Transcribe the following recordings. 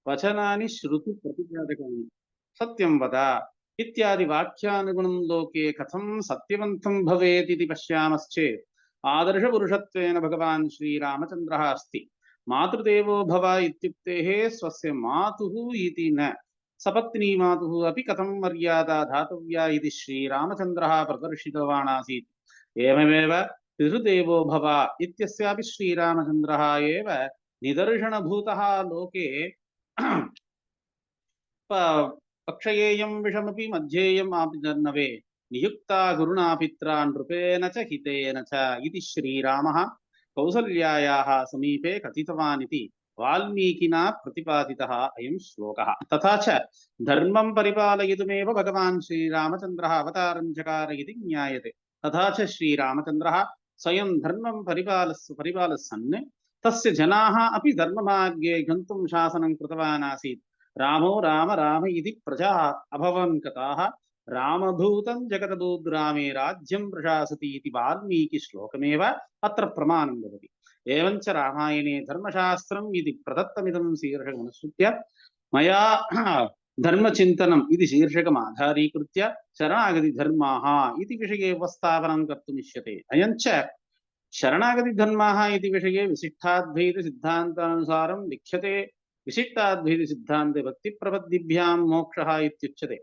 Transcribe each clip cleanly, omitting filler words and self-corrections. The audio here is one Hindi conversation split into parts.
वचनानि श्रुति प्रतिपादकानि सत्यं वद इत्यादि वाक्यानुगुणं लोके कथं सत्यवन्तं भवेत् इति पश्यामश्चेत् आदर्शपुरुषत्वेन भगवान् श्रीरामचन्द्रः अस्ति। मातृदेवो भव इत्युक्तेः स्वस्य मातुः इति न, सपत्नी मातुः अपि कथं मर्यादा दातव्या इति श्रीरामचन्द्रः प्रदर्शितवान् आसीत्। एवमेव पितृदेवो भव इत्यस्यापि श्रीरामचन्द्रः एव निदर्शनभूतः लोके। पक्षयेयं विषमपि मध्येयम् आपि जह्नवे नियुक्ता गुरुणा पित्रा नृपेण च हितेन च इति श्रीरामः कौसल्यायाः समीपे कथितवान् इति वाल्मीकिना प्रतिपादितः अयं श्लोकः। तथा च धर्मं परिपालयितुमेव भगवान् श्रीरामचन्द्रः अवतारं चकार इति ज्ञायते। तथा च श्रीरामचन्द्रः स्वयं धर्मं परिपालसन् तस्य जनाः अपि धर्ममार्गे गन्तुं शासनं कृतवान् आसीत्। रामो राम राम इति प्रजा अभवन् कथाः रामभूतं जगदभूद्रामे राज्यं प्रशासति इति वाल्मीकि श्लोकमेव अत्र प्रमाणं भवति। एवञ्च रामायणे धर्मशास्त्रम् इति प्रदत्तमिदं शीर्षकमनुसृत्य मया धर्मचिन्तनम् इति शीर्षकम् आधारीकृत्य शरणागतिधर्माः इति विषये उपस्थापनं कर्तुमिष्यते। अयञ्च शरणागतिधर्माः इति विषये विशिष्टाद्वैत सिद्धान्तानुसारं लिख्यते। विशिष्टाद्वैत सिद्धान्ते भक्तिप्रपद्दिभ्यां मोक्षः इत्युच्यते।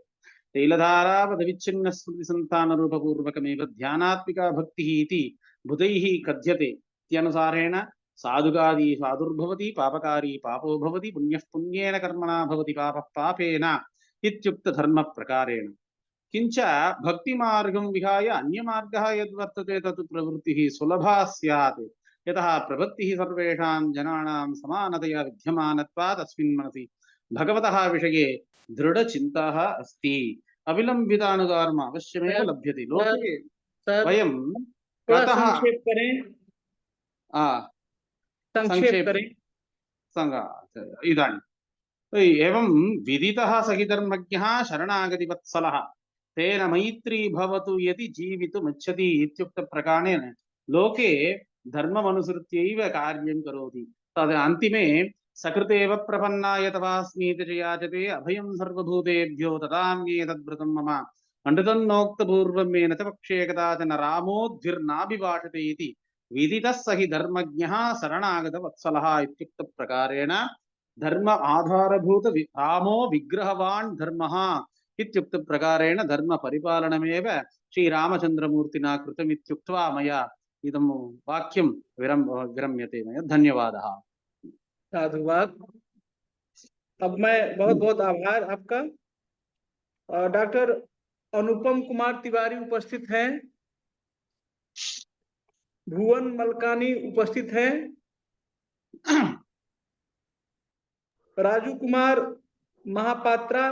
तैलधारावदविच्छिन्न स्मृति संतान रूपपूर्वकमेव ध्यानात्मिका भक्तिः इति बुधैः कथ्यते। इत्यनुसारेण साधुकादी साधुर्भवति पापकारी पापो भवति पुण्यः पुण्येन कर्मणा भवति पापः पापेन इत्युक्तधर्मप्रकारेण। किंच भक्तिमार्गं विहाय अन्यमार्गः यद्वर्तते तत् प्रवृत्तिः सुलभा स्यात्। यतः प्रवृत्तिः सर्वेषां जनानां समानतया विद्यमानत्वात् अस्मिन् मनसि भगवतः विषये दृढचिन्ताः अस्ति। अविलम्बितानुगारम् अवश्यमेव लभ्यते। लोके वयं ततः संक्षेप करें। संक्षेप करें। इदानीं एवं विदितः सहि धर्मज्ञः शरणागतिवत्सलः तेन मैत्री भवतु यदि जीवितुमिच्छति इत्युक्तप्रकारेण लोके धर्ममनुसृत्यैव कार्यं करोति। तद् अन्तिमे सकृतेव प्रपन्नाय तवास्मीति च याचते अभयं सर्वभूतेभ्यो ददाम्ये तद्व्रतं मम अनृतन्नोक्तपूर्वं मेन च पक्षे कदाचन रामोद्भिर्नाभिभाषते इति विदितः सहि धर्मज्ञः शरणागतवत्सलः इत्युक्तप्रकारेण धर्म आधारभूत रामो विग्रहवान् धर्मः इत्युक्तप्रकारेण धर्म परिपालनमेव श्रीरामचन्द्रमूर्तिना कृतमित्युक्त्वा मया इदं वाक्यं विरम्यते मया। धन्यवादः। साधुवाद। अब मैं बहुत बहुत आभार आपका। डॉक्टर अनुपम कुमार तिवारी उपस्थित हैं, भुवन मलकानी उपस्थित हैं, राजू कुमार महापात्रा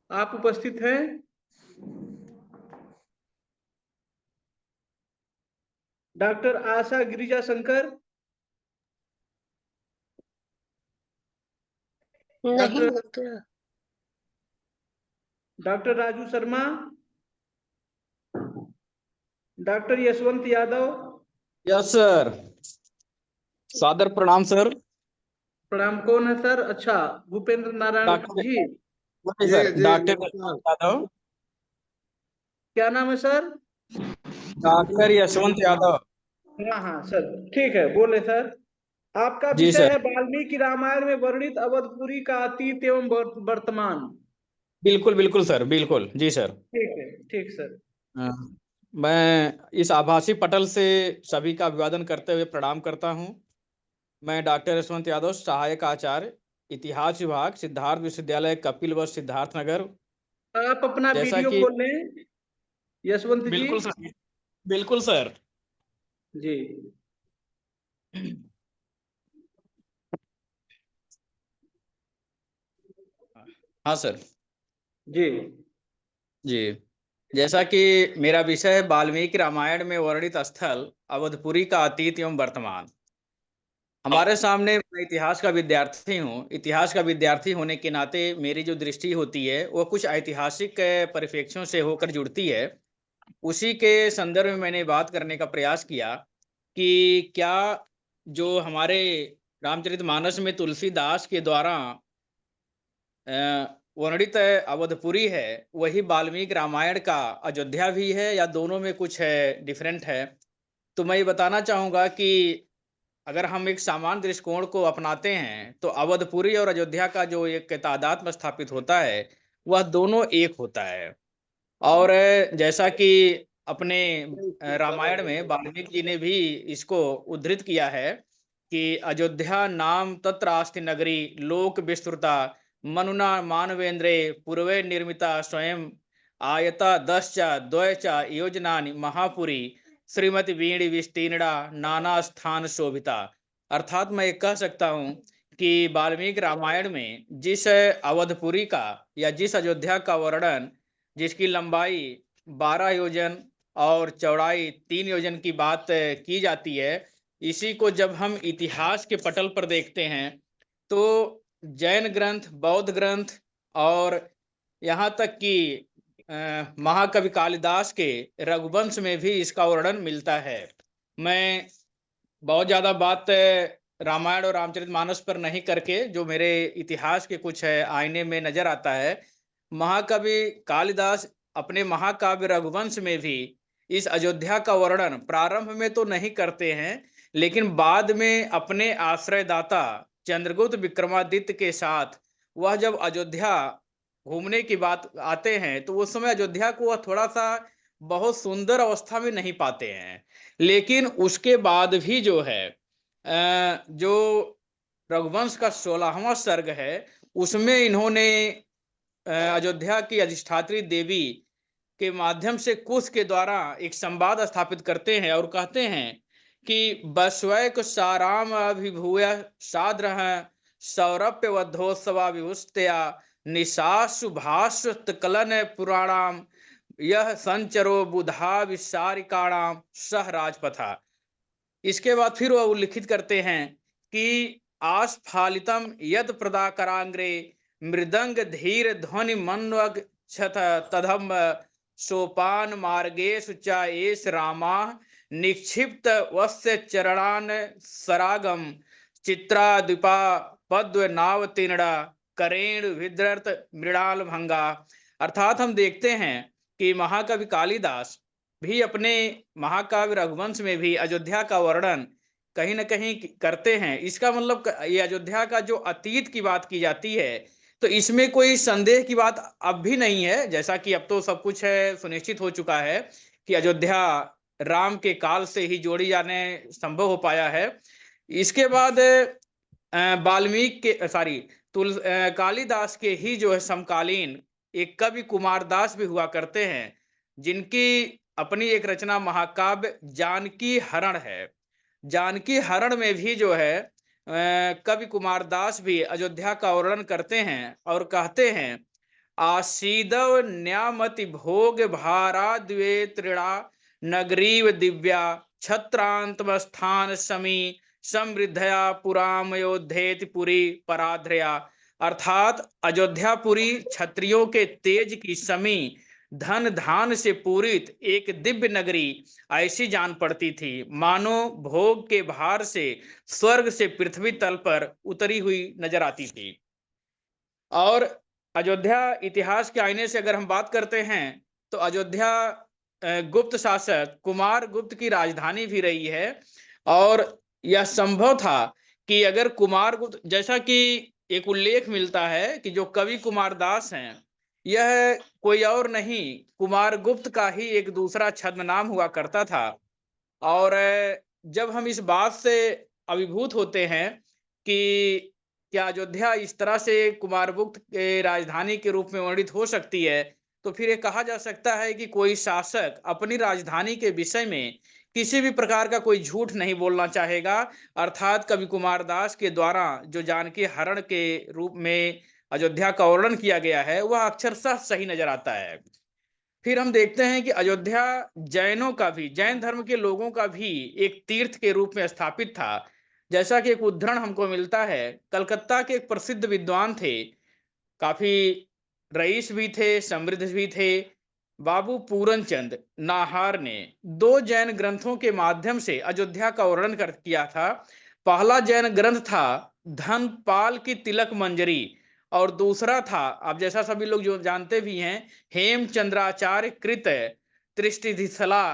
आप उपस्थित हैं, डॉक्टर आशा गिरिजा शंकर नहीं, doctor Raju Sharma, doctor Yashwant Yadav. Yes sir, सादर प्रणाम सर। प्रणाम। कौन है सर? अच्छा, भूपेंद्र नारायण जी। Sir doctor Yadav. क्या नाम है सर? डॉक्टर यशवंत यादव। हाँ हाँ सर, ठीक है, बोले सर। आपका विषय है वाल्मीकि रामायण में वर्णित अवधपुरी का अतीत एवं वर्तमान। बिल्कुल बिल्कुल सर, बिल्कुल जी सर। ठीक है, ठीक सर। मैं इस आभासी पटल से सभी का अभिवादन करते हुए प्रणाम करता हूं। मैं डॉक्टर यशवंत यादव, सहायक आचार्य, इतिहास विभाग, सिद्धार्थ विश्वविद्यालय, कपिलवस्तु, सिद्धार्थनगर। आप अपना वीडियो खोल लें यशवंत जी। बिल्कुल सर, बिल्कुल सर जी। हाँ सर जी जी। जैसा कि मेरा विषय है वाल्मीकि रामायण में वर्णित स्थल अवधपुरी का अतीत एवं वर्तमान। हमारे सामने, मैं इतिहास का विद्यार्थी हूँ। इतिहास का विद्यार्थी होने के नाते मेरी जो दृष्टि होती है वो कुछ ऐतिहासिक परिप्रेक्ष्यों से होकर जुड़ती है। उसी के संदर्भ में मैंने बात करने का प्रयास किया कि क्या जो हमारे रामचरितमानस में तुलसीदास के द्वारा वर्णित अवधपुरी है, वही वाल्मीकि रामायण का अयोध्या भी है, या दोनों में कुछ है डिफरेंट है। तो मैं ये बताना चाहूंगा कि अगर हम एक सामान्य दृष्टिकोण को अपनाते हैं तो अवधपुरी और अयोध्या का जो एक तादात्म्य स्थापित होता है वह दोनों एक होता है। और जैसा कि अपने रामायण में वाल्मीकि जी ने भी इसको उद्धृत किया है कि अयोध्या नाम तत्रास्ति नगरी लोक विस्तृता मनुना मानवेंद्रे पूर्वे निर्मिता स्वयं आयता 10 द्वय योजनानि महापुरी श्रीमती वीणी विस्तीर्णा नाना स्थान शोभिता। अर्थात मैं कह सकता हूँ कि वाल्मीकि रामायण में जिस अवधपुरी का या जिस अयोध्या का वर्णन, जिसकी लंबाई 12 योजन और चौड़ाई 3 योजन की बात की जाती है, इसी को जब हम इतिहास के पटल पर देखते हैं तो जैन ग्रंथ, बौद्ध ग्रंथ और यहाँ तक कि महाकवि कालिदास के रघुवंश में भी इसका वर्णन मिलता है। मैं बहुत ज्यादा बात रामायण और रामचरितमानस पर नहीं करके, जो मेरे इतिहास के कुछ आईने में नजर आता है, महाकवि कालिदास अपने महाकाव्य रघुवंश में भी इस अयोध्या का वर्णन प्रारंभ में तो नहीं करते हैं, लेकिन बाद में अपने आश्रयदाता चंद्रगुप्त विक्रमादित्य के साथ वह जब अयोध्या घूमने की बात आते हैं तो उस समय अयोध्या को वह थोड़ा सा बहुत सुंदर अवस्था में नहीं पाते हैं। लेकिन उसके बाद भी जो है जो रघुवंश का 16वां सर्ग है उसमें इन्होंने अयोध्या की अधिष्ठात्री देवी के माध्यम से कुश के द्वारा एक संवाद स्थापित करते हैं और कहते हैं कि बस्वैक साराम अभिभूय साद्रह सौरभ्य वधोत्सवा विभुस्तया निशासुभाषकलन पुराणाम यह संचरो बुधा विसारिकाणाम सह राजपथा। इसके बाद फिर वह उल्लिखित करते हैं कि आस्फालितम यद प्रदाकरांग्रे मृदंग धीर ध्वनि मनवग छथ तधम सोपान मार्गेषु च एष रामा निक्षिप्त वस्य चरणान सरागम चित्राद्विपा पद्व नावतीर्णा करेण विद्रत मृणाल भंगा। अर्थात हम देखते हैं कि महाकवि कालिदास भी अपने महाकाव्य रघुवंश में भी अयोध्या का वर्णन कहीं न कहीं करते हैं। इसका मतलब ये अयोध्या का जो अतीत की बात की जाती है तो इसमें कोई संदेह की बात अब भी नहीं है, जैसा कि अब तो सब कुछ है सुनिश्चित हो चुका है कि अयोध्या राम के काल से ही जोड़ी जाने संभव हो पाया है। इसके बाद वाल्मीकि के कालिदास के ही जो है समकालीन एक कवि कुमारदास भी हुआ करते हैं, जिनकी अपनी एक रचना महाकाव्य जानकी हरण है। जानकी हरण में भी जो है कवि कुमारदास भी अयोध्या का वर्णन करते हैं और कहते हैं आसीदव न्यामति भोग भारा द्वे त्रिणा नगरीव दिव्या छत्रांतमस्थान समी समृद्धया पुरामयोध्येति पुरी पराध्रया। अर्थात अयोध्यापुरी क्षत्रियों के तेज की समी धन धान से पूरित एक दिव्य नगरी ऐसी जान पड़ती थी मानो भोग के भार से स्वर्ग से पृथ्वी तल पर उतरी हुई नजर आती थी। और अयोध्या इतिहास के आईने से अगर हम बात करते हैं तो अयोध्या गुप्त शासक कुमार गुप्त की राजधानी भी रही है। और यह संभव था कि अगर कुमार गुप्त, जैसा कि एक उल्लेख मिलता है कि जो कवि कुमारदास हैं यह कोई और नहीं कुमार गुप्त का ही एक दूसरा छद्म नाम हुआ करता था। और जब हम इस बात से अभिभूत होते हैं कि क्या अयोध्या इस तरह से कुमार गुप्त के राजधानी के रूप में वर्णित हो सकती है, तो फिर ये कहा जा सकता है कि कोई शासक अपनी राजधानी के विषय में किसी भी प्रकार का कोई झूठ नहीं बोलना चाहेगा। अर्थात कवि कुमारदास के द्वारा जो जानकी हरण के रूप में अयोध्या का वर्णन किया गया है वह अक्षरशः सही नजर आता है। फिर हम देखते हैं कि अयोध्या जैनों का भी, जैन धर्म के लोगों का भी एक तीर्थ के रूप में स्थापित था। जैसा कि एक उद्धरण हमको मिलता है, कलकत्ता के एक प्रसिद्ध विद्वान थे, काफी रईस भी थे, समृद्ध भी थे, बाबू पूरनचंद नाहार ने 2 जैन ग्रंथों के माध्यम से अयोध्या का वर्णन किया था। पहला जैन ग्रंथ था धनपाल की तिलक मंजरी, और दूसरा था, आप जैसा सभी लोग जो जानते भी हैं, हेमचंद्राचार्य कृत त्रिष्टिधिसला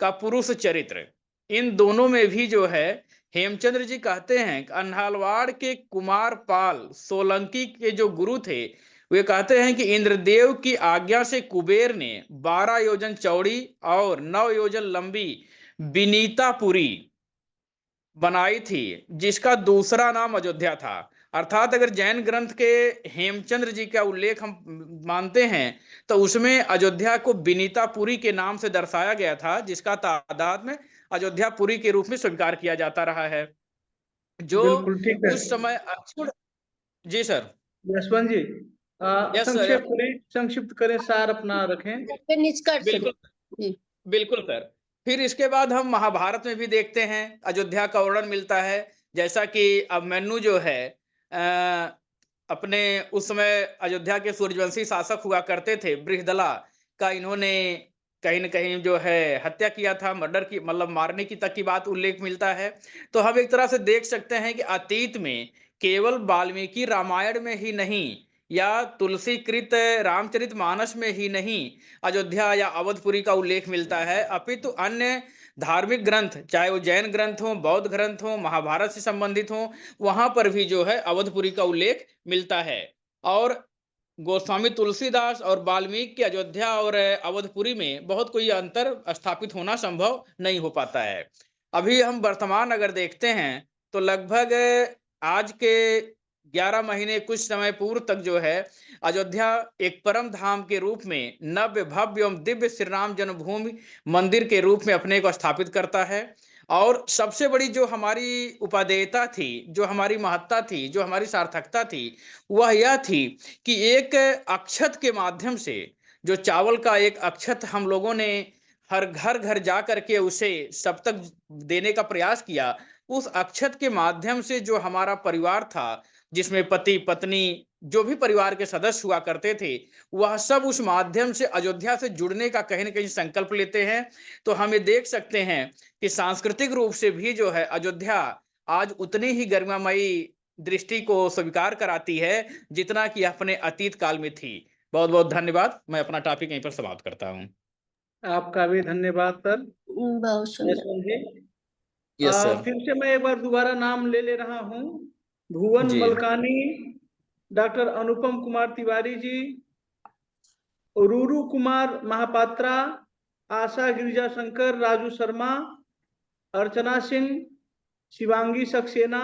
का पुरुष चरित्र। इन दोनों में भी जो है, हेमचंद्र जी कहते हैं कि अन्हालवाड़ के कुमार पाल सोलंकी के जो गुरु थे, वे कहते हैं कि इंद्रदेव की आज्ञा से कुबेर ने 12 योजन चौड़ी और 9 योजन लंबी विनीतापुरी बनाई थी, जिसका दूसरा नाम अयोध्या था। अर्थात अगर जैन ग्रंथ के हेमचंद्र जी का उल्लेख हम मानते हैं, तो उसमें अयोध्या को विनीतापुरी के नाम से दर्शाया गया था, जिसका तादाद में अयोध्यापुरी के रूप में स्वीकार किया जाता रहा है, जो बिल्कुल ठीक है। उस समय अक्षुण। जी सर। यशवंत जी, यस सर। संक्षेप करें, संक्षिप्त करें, सार अपना रखें। बिल्कुल बिल्कुल सर। फिर इसके बाद हम महाभारत में भी देखते हैं अयोध्या का वर्णन मिलता है। जैसा कि अभिमन्यु जो है अपने उस समय अयोध्या के सूर्यवंशी शासक हुआ करते थे, बृहदला का इन्होंने कहीं न कहीं जो है हत्या किया था, मर्डर की, मतलब मारने की तक की बात उल्लेख मिलता है। तो हम एक तरह से देख सकते हैं कि अतीत में केवल वाल्मीकि रामायण में ही नहीं, या तुलसीकृत रामचरितमानस में ही नहीं अयोध्या या अवधपुरी का उल्लेख मिलता है, अपितु अन्य धार्मिक ग्रंथ, चाहे वो जैन ग्रंथ हो, बौद्ध ग्रंथ हो, महाभारत से संबंधित हो, वहां पर भी जो है अवधपुरी का उल्लेख मिलता है। और गोस्वामी तुलसीदास और वाल्मीकि की अयोध्या और अवधपुरी में बहुत कोई अंतर स्थापित होना संभव नहीं हो पाता है। अभी हम वर्तमान अगर देखते हैं, तो लगभग आज के 11 महीने कुछ समय पूर्व तक जो है अयोध्या एक परम धाम के रूप में, नव्य भव्य एवं दिव्य श्री राम जन्मभूमि मंदिर के रूप में अपने को स्थापित करता है। और सबसे बड़ी जो हमारी उपादेयता थी, जो हमारी महत्ता थी, जो हमारी सार्थकता थी, वह यह थी कि एक अक्षत के माध्यम से, जो चावल का एक अक्षत हम लोगों ने हर घर घर जा करके उसे सब तक देने का प्रयास किया, उस अक्षत के माध्यम से जो हमारा परिवार था, जिसमें पति पत्नी जो भी परिवार के सदस्य हुआ करते थे, वह सब उस माध्यम से अयोध्या से जुड़ने का कहीं न कहीं संकल्प लेते हैं। तो हम ये देख सकते हैं कि सांस्कृतिक रूप से भी जो है अयोध्या आज उतनी ही गरिमामयी दृष्टि को स्वीकार कराती है, जितना कि अपने अतीत काल में थी। बहुत बहुत धन्यवाद। मैं अपना टॉपिक यहीं पर समाप्त करता हूँ। आपका भी धन्यवाद सर। बहुत सुंदर। यशवंत जी, यस सर। फिर से मैं एक बार दोबारा नाम ले रहा हूँ। भुवन जी। मलकानी, डॉक्टर अनुपम कुमार तिवारी जी, रूरू कुमार महापात्रा, आशा गिरिजा शंकर, राजू शर्मा, अर्चना सिंह, शिवांगी सक्सेना,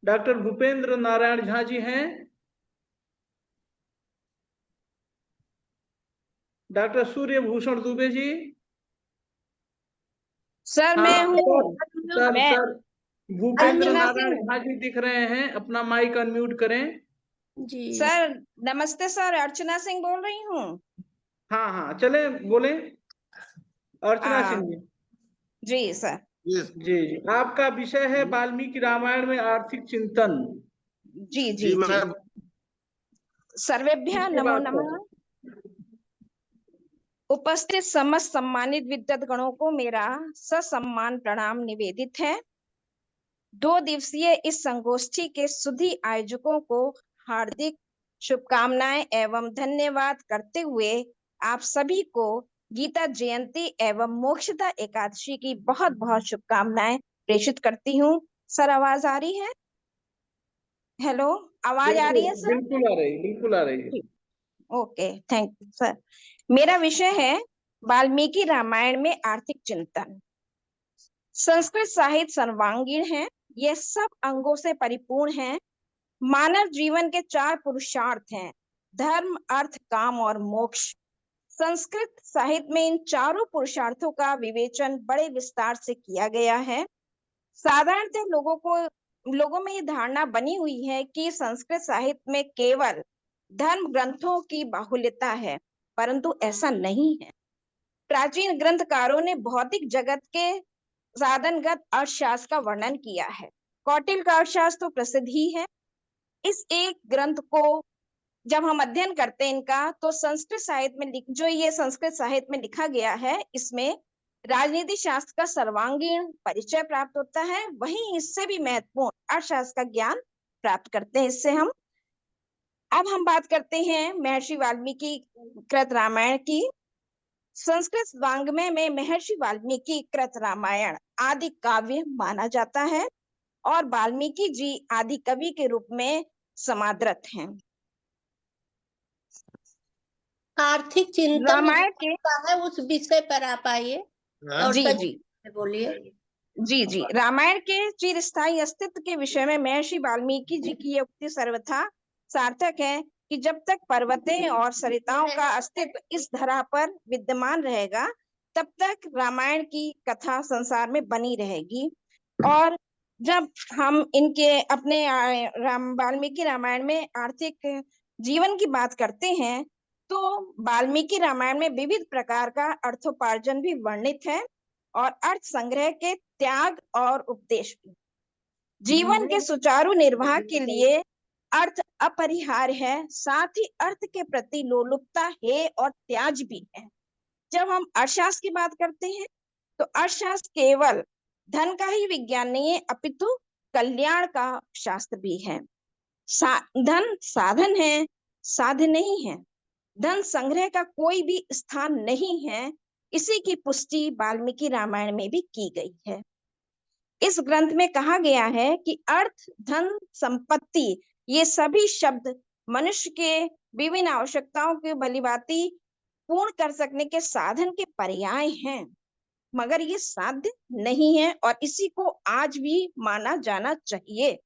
डॉक्टर भूपेंद्र नारायण झा जी हैं, डॉक्टर सूर्य भूषण दुबे जी। सर मैं हूँ। सर भूपेंद्र अर्चना नारायण सिंह। झा जी दिख रहे हैं, अपना माइक अनम्यूट करें। जी सर, नमस्ते सर, अर्चना सिंह बोल रही हूँ। हाँ हाँ, चले बोले, अर्चना सिंह जी। जी सर। जी, आपका विषय है वाल्मीकि रामायण में आर्थिक चिंतन। जी जी जी। सर्वेभ्यः नमो नमः। उपस्थित समस्त सम्मानित विद्वत गणों को मेरा ससम्मान प्रणाम निवेदित है। 2 दिवसीय इस संगोष्ठी के सुधी आयोजकों को हार्दिक शुभकामनाएं एवं धन्यवाद करते हुए आप सभी को गीता जयंती एवं मोक्षदा एकादशी की बहुत बहुत शुभकामनाएं प्रेषित करती हूँ। सर आवाज आ रही है? हेलो, आवाज आ रही है सर? बिल्कुल आ रही, बिल्कुल आ रही है। Okay, thank you sir. मेरा विषय है वाल्मीकि रामायण में आर्थिक चिंतन। संस्कृत साहित्य सर्वांगीण है, यह सब अंगों से परिपूर्ण है। मानव जीवन के 4 पुरुषार्थ हैं, धर्म, अर्थ, काम और मोक्ष। संस्कृत साहित्य में इन चारों पुरुषार्थों का विवेचन बड़े विस्तार से किया गया है। साधारणतः लोगों में ये धारणा बनी हुई है कि संस्कृत साहित्य में केवल धर्म ग्रंथों की बाहुल्यता है, परंतु ऐसा नहीं है। प्राचीन ग्रंथकारों ने भौतिक जगत के साधनगत अर्थशास्त्र का वर्णन किया है। कौटिल्य का अर्थशास्त्र तो प्रसिद्ध ही है। इस एक ग्रंथ को जब हम अध्ययन करते हैं इनका, तो संस्कृत साहित्य में जो ये संस्कृत साहित्य में लिखा गया है, इसमें राजनीति शास्त्र का सर्वांगीण परिचय प्राप्त होता है, वहीं इससे भी महत्वपूर्ण अर्थशास्त्र का ज्ञान प्राप्त करते हैं इससे हम। अब हम बात करते हैं महर्षि वाल्मीकि कृत रामायण की। संस्कृत वाङ्मय में महर्षि वाल्मीकि कृत रामायण आदि काव्य माना जाता है और वाल्मीकि जी आदि कवि के रूप में समादृत हैं। आर्थिक चिंतन रामायण के है, उस विषय पर आप आइए और जी संक्षेप में बोलिए। जी रामायण के चिरस्थायी अस्तित्व के विषय में महर्षि वाल्मीकि जी की ये उक्ति सर्वथा सार्थक है कि जब तक पर्वतें और सरिताओं का अस्तित्व इस धरा पर विद्यमान रहेगा, तब तक रामायण की कथा संसार में बनी रहेगी। और जब हम इनके अपने वाल्मीकि रामायण में आर्थिक जीवन की बात करते हैं, तो वाल्मीकि रामायण में विविध प्रकार का अर्थोपार्जन भी वर्णित है और अर्थ संग्रह के त्याग और उपदेश भी। जीवन के सुचारू निर्वाह के लिए अर्थ अपरिहार्य है, साथ ही अर्थ के प्रति लोलुपता है और त्याज भी है। जब हम अर्थशास्त्र की बात करते हैं, तो अर्थशास्त्र केवल धन का ही विज्ञान नहीं है, अपितु कल्याण का शास्त्र भी है। धन साधन है, साध्य नहीं है। धन संग्रह का कोई भी स्थान नहीं है। इसी की पुष्टि वाल्मीकि रामायण में भी की गई है। इस ग्रंथ में कहा गया है कि अर्थ, धन, संपत्ति ये सभी शब्द मनुष्य के विभिन्न आवश्यकताओं की भलीभांति पूर्ण कर सकने के साधन के पर्याय हैं, मगर ये साध्य नहीं है और इसी को आज भी माना जाना चाहिए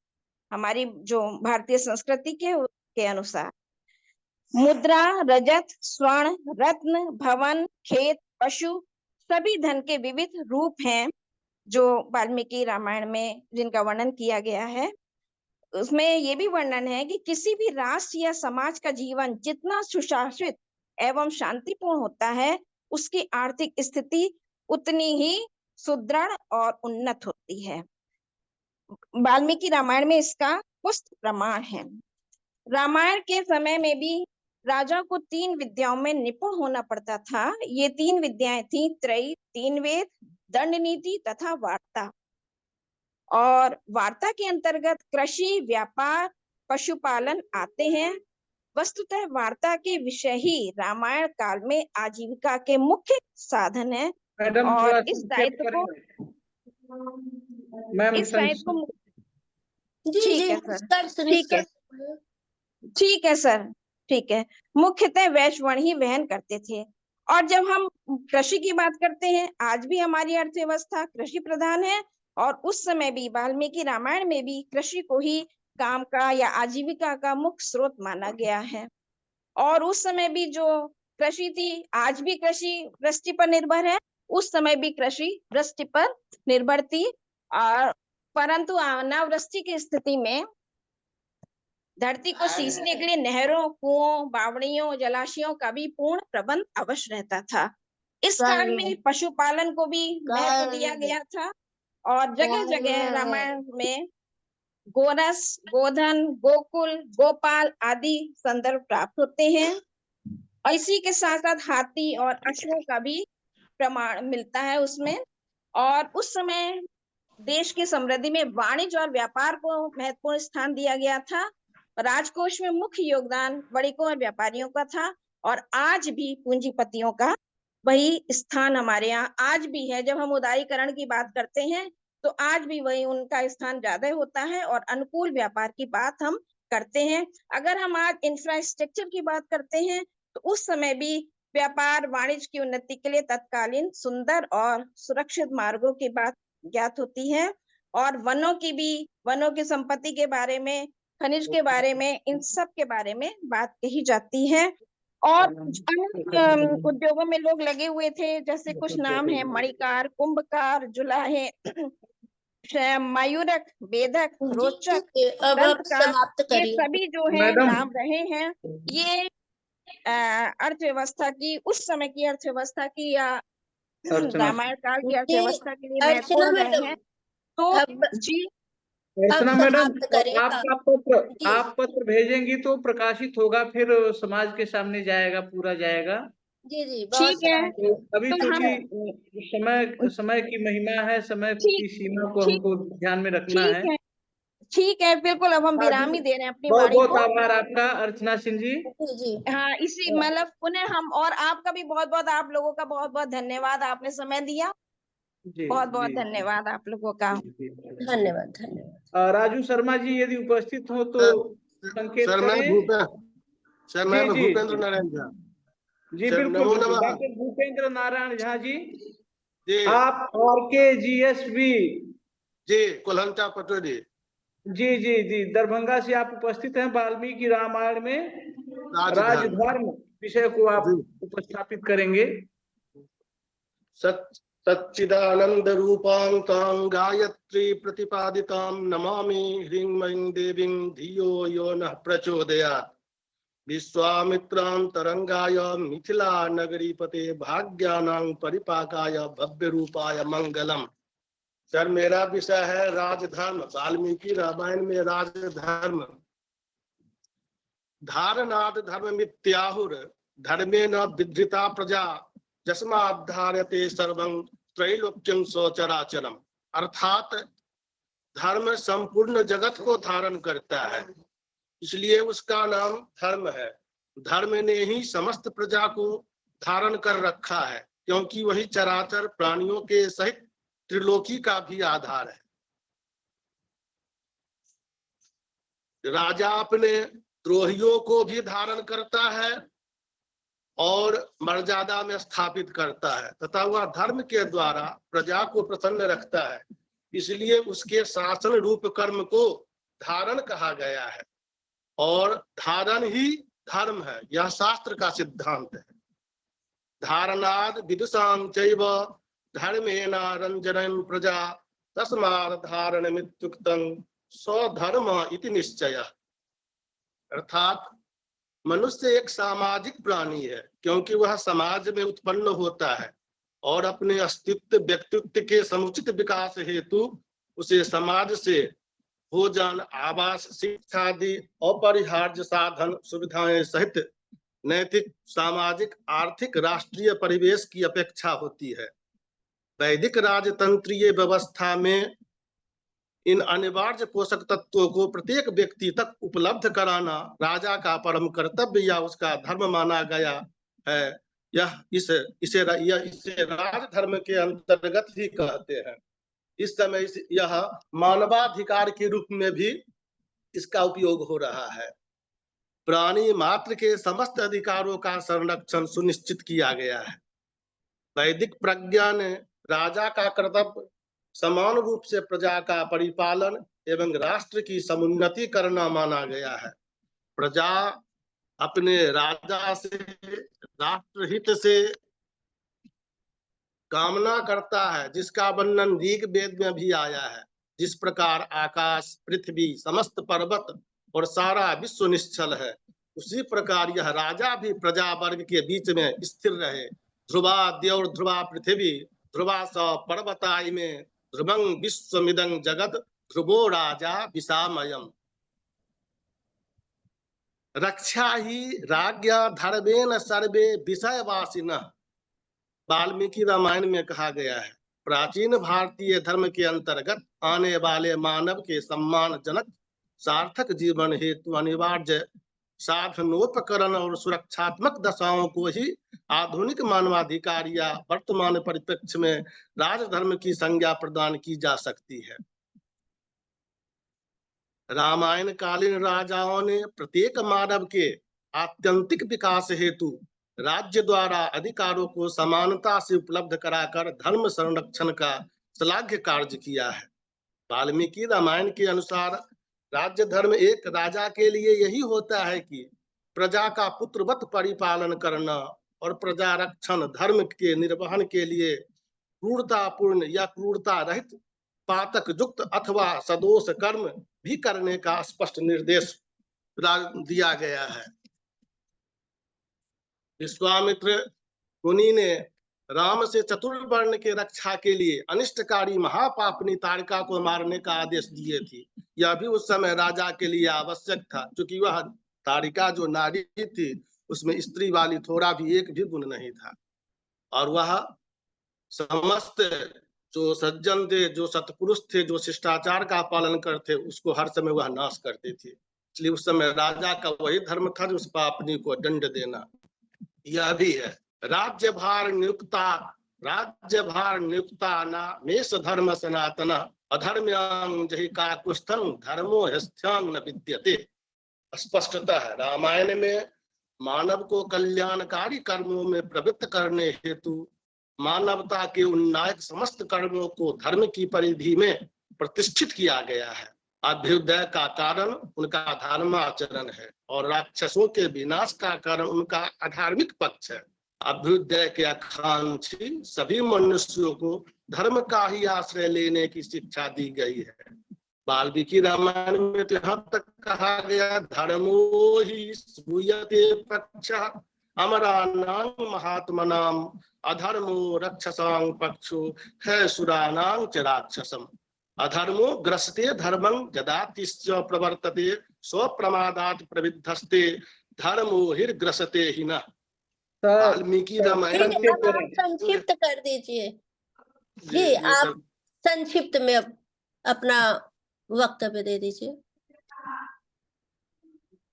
हमारी जो भारतीय संस्कृति के अनुसार। मुद्रा, रजत, स्वर्ण, रत्न, भवन, खेत, पशु सभी धन के विविध रूप हैं जो वाल्मीकि रामायण में जिनका वर्णन किया गया है। उसमें ये भी वर्णन है कि किसी भी राष्ट्र या समाज का जीवन जितना सुशासित एवं शांतिपूर्ण होता है, उसकी आर्थिक स्थिति उतनी ही सुदृढ़ और उन्नत होती है। वाल्मीकि रामायण में इसका पुष्ट प्रमाण है। रामायण के समय में भी राजा को 3 विद्याओं में निपुण होना पड़ता था। ये 3 विद्याएं थी त्रयी, 3 वेद, दंड नीति तथा वार्ता। और वार्ता के अंतर्गत कृषि, व्यापार, पशुपालन आते हैं। वस्तुतः वार्ता के विषय ही रामायण काल में आजीविका के मुख्य साधन है। मैडम और थोड़ा इस संक्षेप दायित्व को मैम इस दायित्व को जी ठीक जी, है सर, निष्कर्ष ठीक है, ठीक है सर, ठीक है। मुख्यतः वैश्यवर्ण ही वहन करते थे। और जब हम कृषि की बात करते हैं, आज भी हमारी अर्थव्यवस्था कृषि प्रधान है और उस समय भी वाल्मीकि रामायण में भी कृषि को ही काम का या आजीविका का मुख्य स्रोत माना गया है। और उस समय भी जो कृषि थी, आज भी कृषि वृष्टि पर निर्भर है, उस समय भी कृषि वृष्टि पर निर्भर थी। और परंतु अनावृष्टि की स्थिति में धरती को सींचने के लिए नहरों, कुओं, बावड़ियों, जलाशयों का भी पूर्ण प्रबंध अवश्य रहता था। इस काल में पशुपालन को भी महत्व दिया गया था और जगह जगह रामायण में गोरस, गोधन, गोकुल, गोपाल आदि संदर्भ प्राप्त होते हैं। और इसी के साथ साथ हाथी और अश्वों का भी प्रमाण मिलता है उसमें। और उस समय देश की समृद्धि में वाणिज्य और व्यापार को महत्वपूर्ण स्थान दिया गया था। राजकोष में मुख्य योगदान वणिकों और व्यापारियों का था और आज भी पूंजीपतियों का वही स्थान हमारे यहाँ आज भी है। जब हम उदारीकरण की बात करते हैं, तो आज भी वही उनका स्थान ज्यादा होता है और अनुकूल व्यापार की बात हम करते हैं। अगर हम आज इंफ्रास्ट्रक्चर की बात करते हैं, तो उस समय भी व्यापार वाणिज्य की उन्नति के लिए तत्कालीन सुंदर और सुरक्षित मार्गों की बात ज्ञात होती है। और वनों की संपत्ति के बारे में, खनिज के बारे में, इन सब के बारे में बात कही जाती है। और उद्योगों में लोग लगे हुए थे, जैसे कुछ नाम है मणिकार, कुंभकार, जुलाहे, मयूरक, वेदक, रोचक, अब आप दंतकार, समाप्त ये करिए। सभी जो है मैडम। नाम रहे हैं। ये अर्थव्यवस्था की, उस समय की अर्थव्यवस्था की या रामायण काल की अर्थव्यवस्था के लिए अर्चना महत्वपूर्ण रहे मैडम, हैं। तो अब जी अर्चना मैडम, समाप्त करिए। आप पत्र भेजेंगी तो प्रकाशित होगा, फिर समाज के सामने जाएगा, पूरा जाएगा। जी जी बहुत ठीक है, तो अभी तो हम चूंकि समय की महिमा है, समय ठीक की सीमा को ठीक हमको ध्यान में रखना ठीक है। है, ठीक है, बिल्कुल। अब हम राजू, विराम ही दे रहे हैं अपनी बहुत वाणी बहुत को। आभार आपका अर्चना सिंह जी। जी जी हाँ, इसी मतलब पुनः हम, और आपका भी बहुत बहुत, आप लोगों का बहुत बहुत धन्यवाद, आपने समय दिया। जी बहुत बहुत जी धन्यवाद आप लोगों का। जी। धन्यवाद धन्यवाद। राजू शर्मा जी यदि उपस्थित हो तो संकेत सर मैं करें। सर जी मैं जी भूपेंद्र नारायण झा। जी, सर बिल्कुल नमो बिल्कुल। नमः। डॉक्टर भूपेंद्र नारायण झा जी, जी आप RKGSB, जी कोल्हंटा पटोरी जी जी जी, दरभंगा से आप उपस्थित हैं। वाल्मीकि रामायण में राजधर्म। राजधर्म विषय को आप जी उपस्थापित करेंगे। सच्चिदानंद रूपां तां गायत्री प्रतिपादितां नमामि ह्रीं ऐं देवीं धियो यो नः प्रचोदयात्। विश्वामित्रां तरंगाय मिथिला नगरीपते भाग्यानां परिपाकाय भव्य रूपाय मंगलम। सर मेरा विषय है राजधर्म। वाल्मीकि रामायण में राजधर्म। धारनाद धर्म मित्याहुर धर्मे न विधृता प्रजा जस्माद्धार्यते सर्वं त्रैलोक्यं सचराचरम। अर्थात धर्म संपूर्ण जगत को धारण करता है, इसलिए उसका नाम धर्म है। धर्म ने ही समस्त प्रजा को धारण कर रखा है, क्योंकि वही चराचर प्राणियों के सहित त्रिलोकी का भी आधार है। राजा अपने द्रोहियों को भी धारण करता है और मर्यादा में स्थापित करता है, तथा वह धर्म के द्वारा प्रजा को प्रसन्न रखता है। इसलिए उसके शासन रूप कर्म को धारण कहा गया है, और धारण ही धर्म है, यह शास्त्र का सिद्धांत है। धारणाद विदुषां चैव धर्मेण रंजनं प्रजा तस्मात् धारणमित्युक्तं स्वधर्म इति निश्चय। अर्थात मनुष्य एक सामाजिक प्राणी है, क्योंकि वह समाज में उत्पन्न होता है और अपने अस्तित्व व्यक्तित्व के समुचित विकास हेतु उसे समाज से भोजन, आवास, शिक्षा आदि अपरिहार्य साधन सुविधाएं सहित नैतिक, सामाजिक, आर्थिक, राष्ट्रीय परिवेश की अपेक्षा होती है। वैदिक राजतंत्रीय व्यवस्था में इन अनिवार्य पोषक तत्वों को प्रत्येक व्यक्ति तक उपलब्ध कराना राजा का परम कर्तव्य या उसका धर्म माना गया है। इसे राजधर्म के अंतर्गत ही कहते हैं। इस समय यह मानवाधिकार के रूप में भी इसका उपयोग हो रहा है। प्राणी मात्र के समस्त अधिकारों का संरक्षण सुनिश्चित किया गया है। वैदिक प्रज्ञा ने राजा का कर्तव्य समान रूप से प्रजा का परिपालन एवं राष्ट्र की समुन्नति करना माना गया है। प्रजा अपने राजा से राष्ट्रहित से कामना करता है, जिसका वर्णन ऋग वेद में भी आया है। जिस प्रकार आकाश, पृथ्वी, समस्त पर्वत और सारा विश्व निश्चल है, उसी प्रकार यह राजा भी प्रजा वर्ग के बीच में स्थिर रहे। ध्रुवा द्यौर ध्रुवा पृथ्वी ध्रुवा स पर्वता इमे ध्रुवं विश्वमिदं जगत ध्रुवो राजा विशामयम्। रक्षा ही राज्ञा धर्मेण सर्वे विषयवासिनः। वाल्मीकि रामायण में कहा गया है, प्राचीन भारतीय धर्म के अंतर्गत आने वाले मानव के सम्मानजनक सार्थक जीवन हेतु अनिवार्य साधनोपकरण और सुरक्षात्मक दशाओं को ही आधुनिक मानवाधिकार या वर्तमान परिप्रेक्ष्य में राजधर्म की संज्ञा प्रदान की जा सकती है। रामायण कालीन राजाओं ने प्रत्येक मानव के आत्यंतिक विकास हेतु राज्य द्वारा अधिकारों को समानता से उपलब्ध कराकर धर्म संरक्षण का श्लाघ्य कार्य किया है। वाल्मीकि रामायण के अनुसार राज्य धर्म एक राजा के लिए यही होता है कि प्रजा का पुत्रवत परिपालन करना और प्रजा रक्षण धर्म के निर्वहन के लिए क्रूरतापूर्ण या क्रूरता रहित, पातक युक्त अथवा सदोष कर्म भी करने का स्पष्ट निर्देश दिया गया है। विश्वामित्र मुनि ने राम से चतुर्वर्ण के रक्षा के लिए अनिष्टकारी महापापनी तारिका को मारने का आदेश दिए थे। यह भी उस समय राजा के लिए आवश्यक था, क्योंकि वह तारिका जो नारी थी उसमें स्त्री वाली थोड़ा भी एक भी गुण नहीं था। और वह समस्त जो सज्जन थे, जो सत्पुरुष थे, जो शिष्टाचार का पालन करते, उसको हर समय वह नाश करते थे। इसलिए उस समय राजा का वही धर्म था जो उस पापनी को दंड देना। यह भी है राज्यभार नियुक्ता ना मेष धर्म सनातन अधर्म्यांग जहि काकुस्थं धर्मो ह्यस्थ्यांग न विद्यते। स्पष्टता है रामायण में मानव को कल्याणकारी कर्मों में प्रवृत्त करने हेतु मानवता के उन्नायक समस्त कर्मों को धर्म की परिधि में प्रतिष्ठित किया गया है। अभ्युदय का कारण उनका धर्माचरण है और राक्षसों के विनाश का कारण उनका अधार्मिक पक्ष है। अभ्युदय के आकांक्षी सभी मनुष्यों को धर्म का ही आश्रय लेने की शिक्षा दी गई है। वाल्मीकि रामायण में तो यहाँ तक कहा गया धर्मो ही सूयते पक्षः अमराणां महात्मनां अधर्मो रक्षसां पक्षो है सुराणां च राक्षसम्। अधर्मो ग्रसते धर्मं यदातिश्च प्रवर्तते स्वप्रमादात् प्रविद्धस्ते धर्मो हिर्ग्रसते हि न। वाल्मीकि रामायण ठीक है, अब आप संक्षिप्त कर दीजिए जी, आप संक्षिप्त में अपना वक्तव्य दे दीजिए।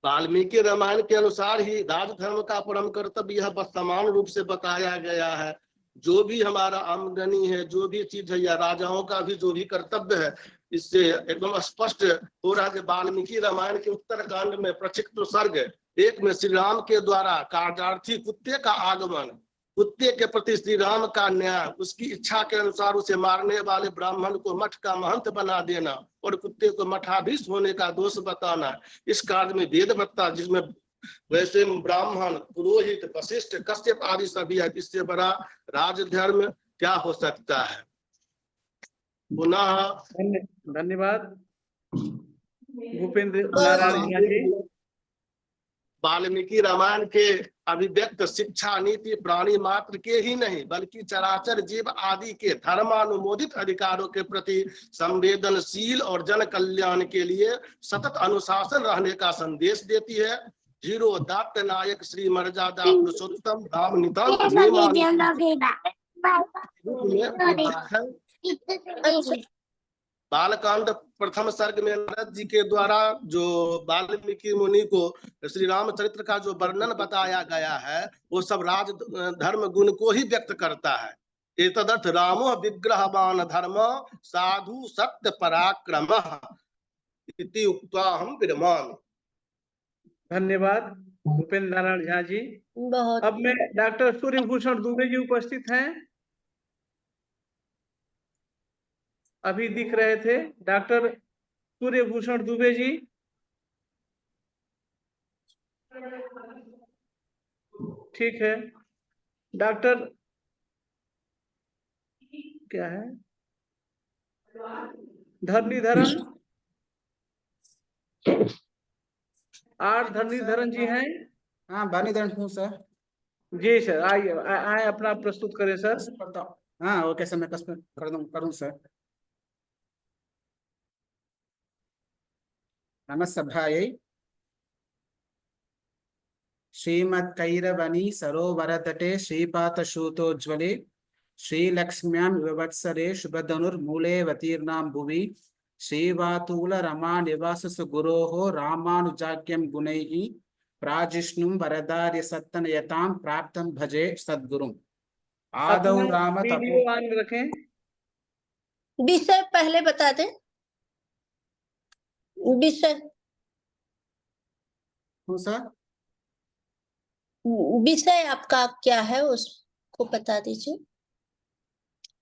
वाल्मीकि रामायण के अनुसार ही राजधर्म का परम कर्तव्य यह समान रूप से बताया गया है। जो भी हमारा आमदनी है, जो भी चीज है, या राजाओं का भी जो भी कर्तव्य है, इससे एकदम स्पष्ट हो रहा है। वाल्मीकि रामायण के उत्तर कांड में प्रक्षिप्त सर्ग 1 में श्री राम के द्वारा कार्यार्थी कुत्ते का आगमन, कुत्ते के प्रति श्री राम का न्याय, उसकी इच्छा के अनुसार उसे मारने वाले ब्राह्मण को मठ का महंत बना देना और कुत्ते को मठाधीश होने का दोष बताना। इस कार्य में वेदवत्ता, जिसमें वैसे ब्राह्मण, पुरोहित, वशिष्ठ, कश्यप आदि सभी है, इससे बड़ा राजधर्म क्या हो सकता है। पुनः धन्यवाद भूपेंद्र नारायण जी। वाल्मीकि रामायण के अभिव्यक्त शिक्षा नीति प्राणी मात्र के ही नहीं बल्कि चराचर जीव आदि के धर्मानुमोदित अधिकारों के प्रति संवेदनशील और जन कल्याण के लिए सतत अनुशासन रहने का संदेश देती है। जीरो दत्त नायक श्री मर्यादा पुरुषोत्तम राम नितांत बालकांड प्रथम सर्ग में नारद जी के द्वारा जो वाल्मीकि मुनि को श्री रामचरित्र का जो वर्णन बताया गया है, वो सब राज धर्म गुण को ही व्यक्त करता है। एतदर्थ रामो विग्रहवान धर्म साधु सत्य पराक्रमः इति उक्त्वा हम विरमामि। धन्यवाद भूपेंद्र नारायण झा जी। बहुत अब मैं डॉक्टर सूर्यभूषण दुबे जी उपस्थित हैं, अभी दिख रहे थे। डॉक्टर सूर्यभूषण दुबे जी, ठीक है। डॉक्टर क्या है, धरणीधरन, धरणीधरन जी हैं? हाँ, धरणीधरन हूँ सर। जी सर, आइए आए अपना प्रस्तुत करें सर। हाँ ओके सर, मैं करूँ सर। नमस्सभायै श्रीमत्कैरवनी सरोवरतटे श्रीपातशूतोज्ज्वले श्रीलक्ष्म्यां विवत्सरे शुभधनुर्मूलेऽवतीर्णां भुवि श्रीवातूल रमा निवाससु गुरोः रामानुजाख्यं गुणैः प्राजिष्णुं वरदार्य सत्तनयतां प्राप्तं भजे सद्गुरुम्। आदौ राम वीडियो ऑन रखें। विषय पहले बता दें, विषय आपका क्या है उसको बता दीजिए।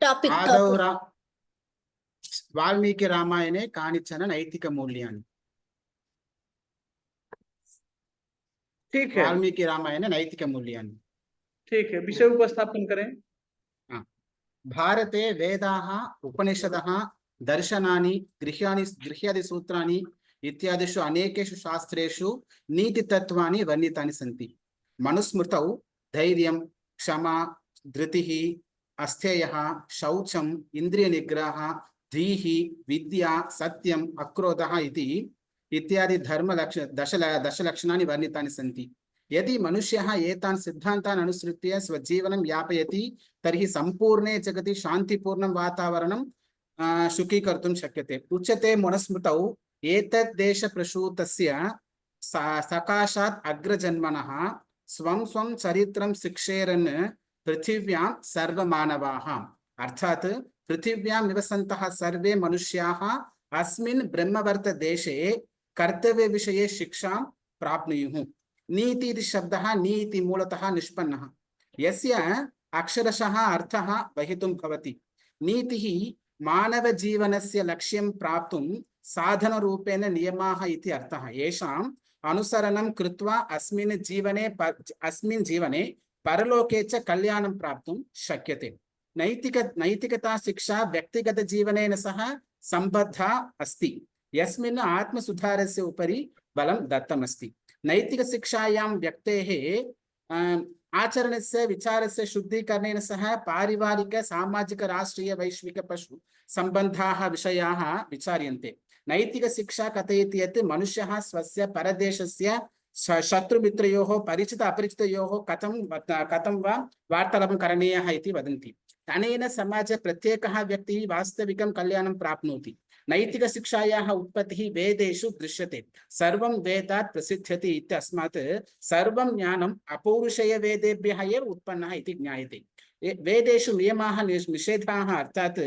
टॉपिक वाल्मीकि रामायणे कानिचन नैतिक मूल्यानि। ठीक है, वाल्मीकि रामायणे नैतिक मूल्यानि। ठीक है, विषय उपस्थापन करें। भारते वेदाः उपनिषदः दर्शनानि गृह्यादि सूत्राणि इत्यादिषु अनेकेषु शास्त्रेषु नीतितत्त्वानि वर्णितानि सन्ति। मनुस्मृतौ धैर्यं, क्षमा, धृतिः, अस्थेयः, शौचम्, इन्द्रियनिग्रहः, धीः, विद्या, सत्यम्, अक्रोधः इत्यादि दशलक्षणानि वर्णितानि सन्ति। यदि मनुष्यः एतान् सिद्धान्तान् अनुसृत्य स्वजीवनं यापयति तर्हि सम्पूर्णे जगति शान्तिपूर्णं वातावरणं शुकीकर्तुं शक्यते। उच्यते मनुस्मृतौ एतद् देशप्रसूतस्य सकाशात् अग्रजन्मनः स्वं स्वं चरित्रं शिक्षेरन् पृथिव्यां सर्वमानवाः। अर्थात् पृथिव्यां निवसन्तः सर्वे मनुष्याः अस्मिन् ब्रह्मवर्त देशे कर्तव्य विषये शिक्षां प्राप्नुयुः। नीति इति शब्दः नीति मूलतः निष्पन्नः यस्य अक्षरशः अर्थः वहितुं भवति। नीतिः मानव जीवनस्य लक्ष्यं प्राप्तुं साधनरूपेण नियमाः इति अर्थः। येषाम् अनुसरणं कृत्वा अस्मिन् जीवने परलोके च कल्याणं प्राप्तुं शक्यते। नैतिकता शिक्षा व्यक्तिगत जीवनेन सह सम्बद्धा अस्ति यस्मिन् आत्मसुधारस्य उपरि बलं दत्तमस्ति। नैतिक शिक्षायां व्यक्तेः आचरणस्य विचारस्य शुद्धीकरणेन सह पारिवारिक सामाजिक राष्ट्रीय वैश्विक पशु सम्बन्धाः विषयाः विचार्यन्ते। नैतिक शिक्षा कथयति यत् मनुष्यः स्वस्य परदेशस्य शत्रुमित्रयोः परिचित अपरिचितयोः कथं वा वार्तालापं करणीयः इति वदन्ति। अनेन समाजे प्रत्येकः व्यक्तिः वास्तविकं कल्याणं प्राप्नोति। नैतिक शिक्षायाः उत्पत्तिः वेदेषु दृश्यते। सर्वं वेदात् प्रसिद्ध्यति इत्यस्मात् सर्वं ज्ञानम् अपौरुषेय वेदेभ्यः एव उत्पन्नः इति ज्ञायते। वेदेषु नियमाः निषेधाः अर्थात्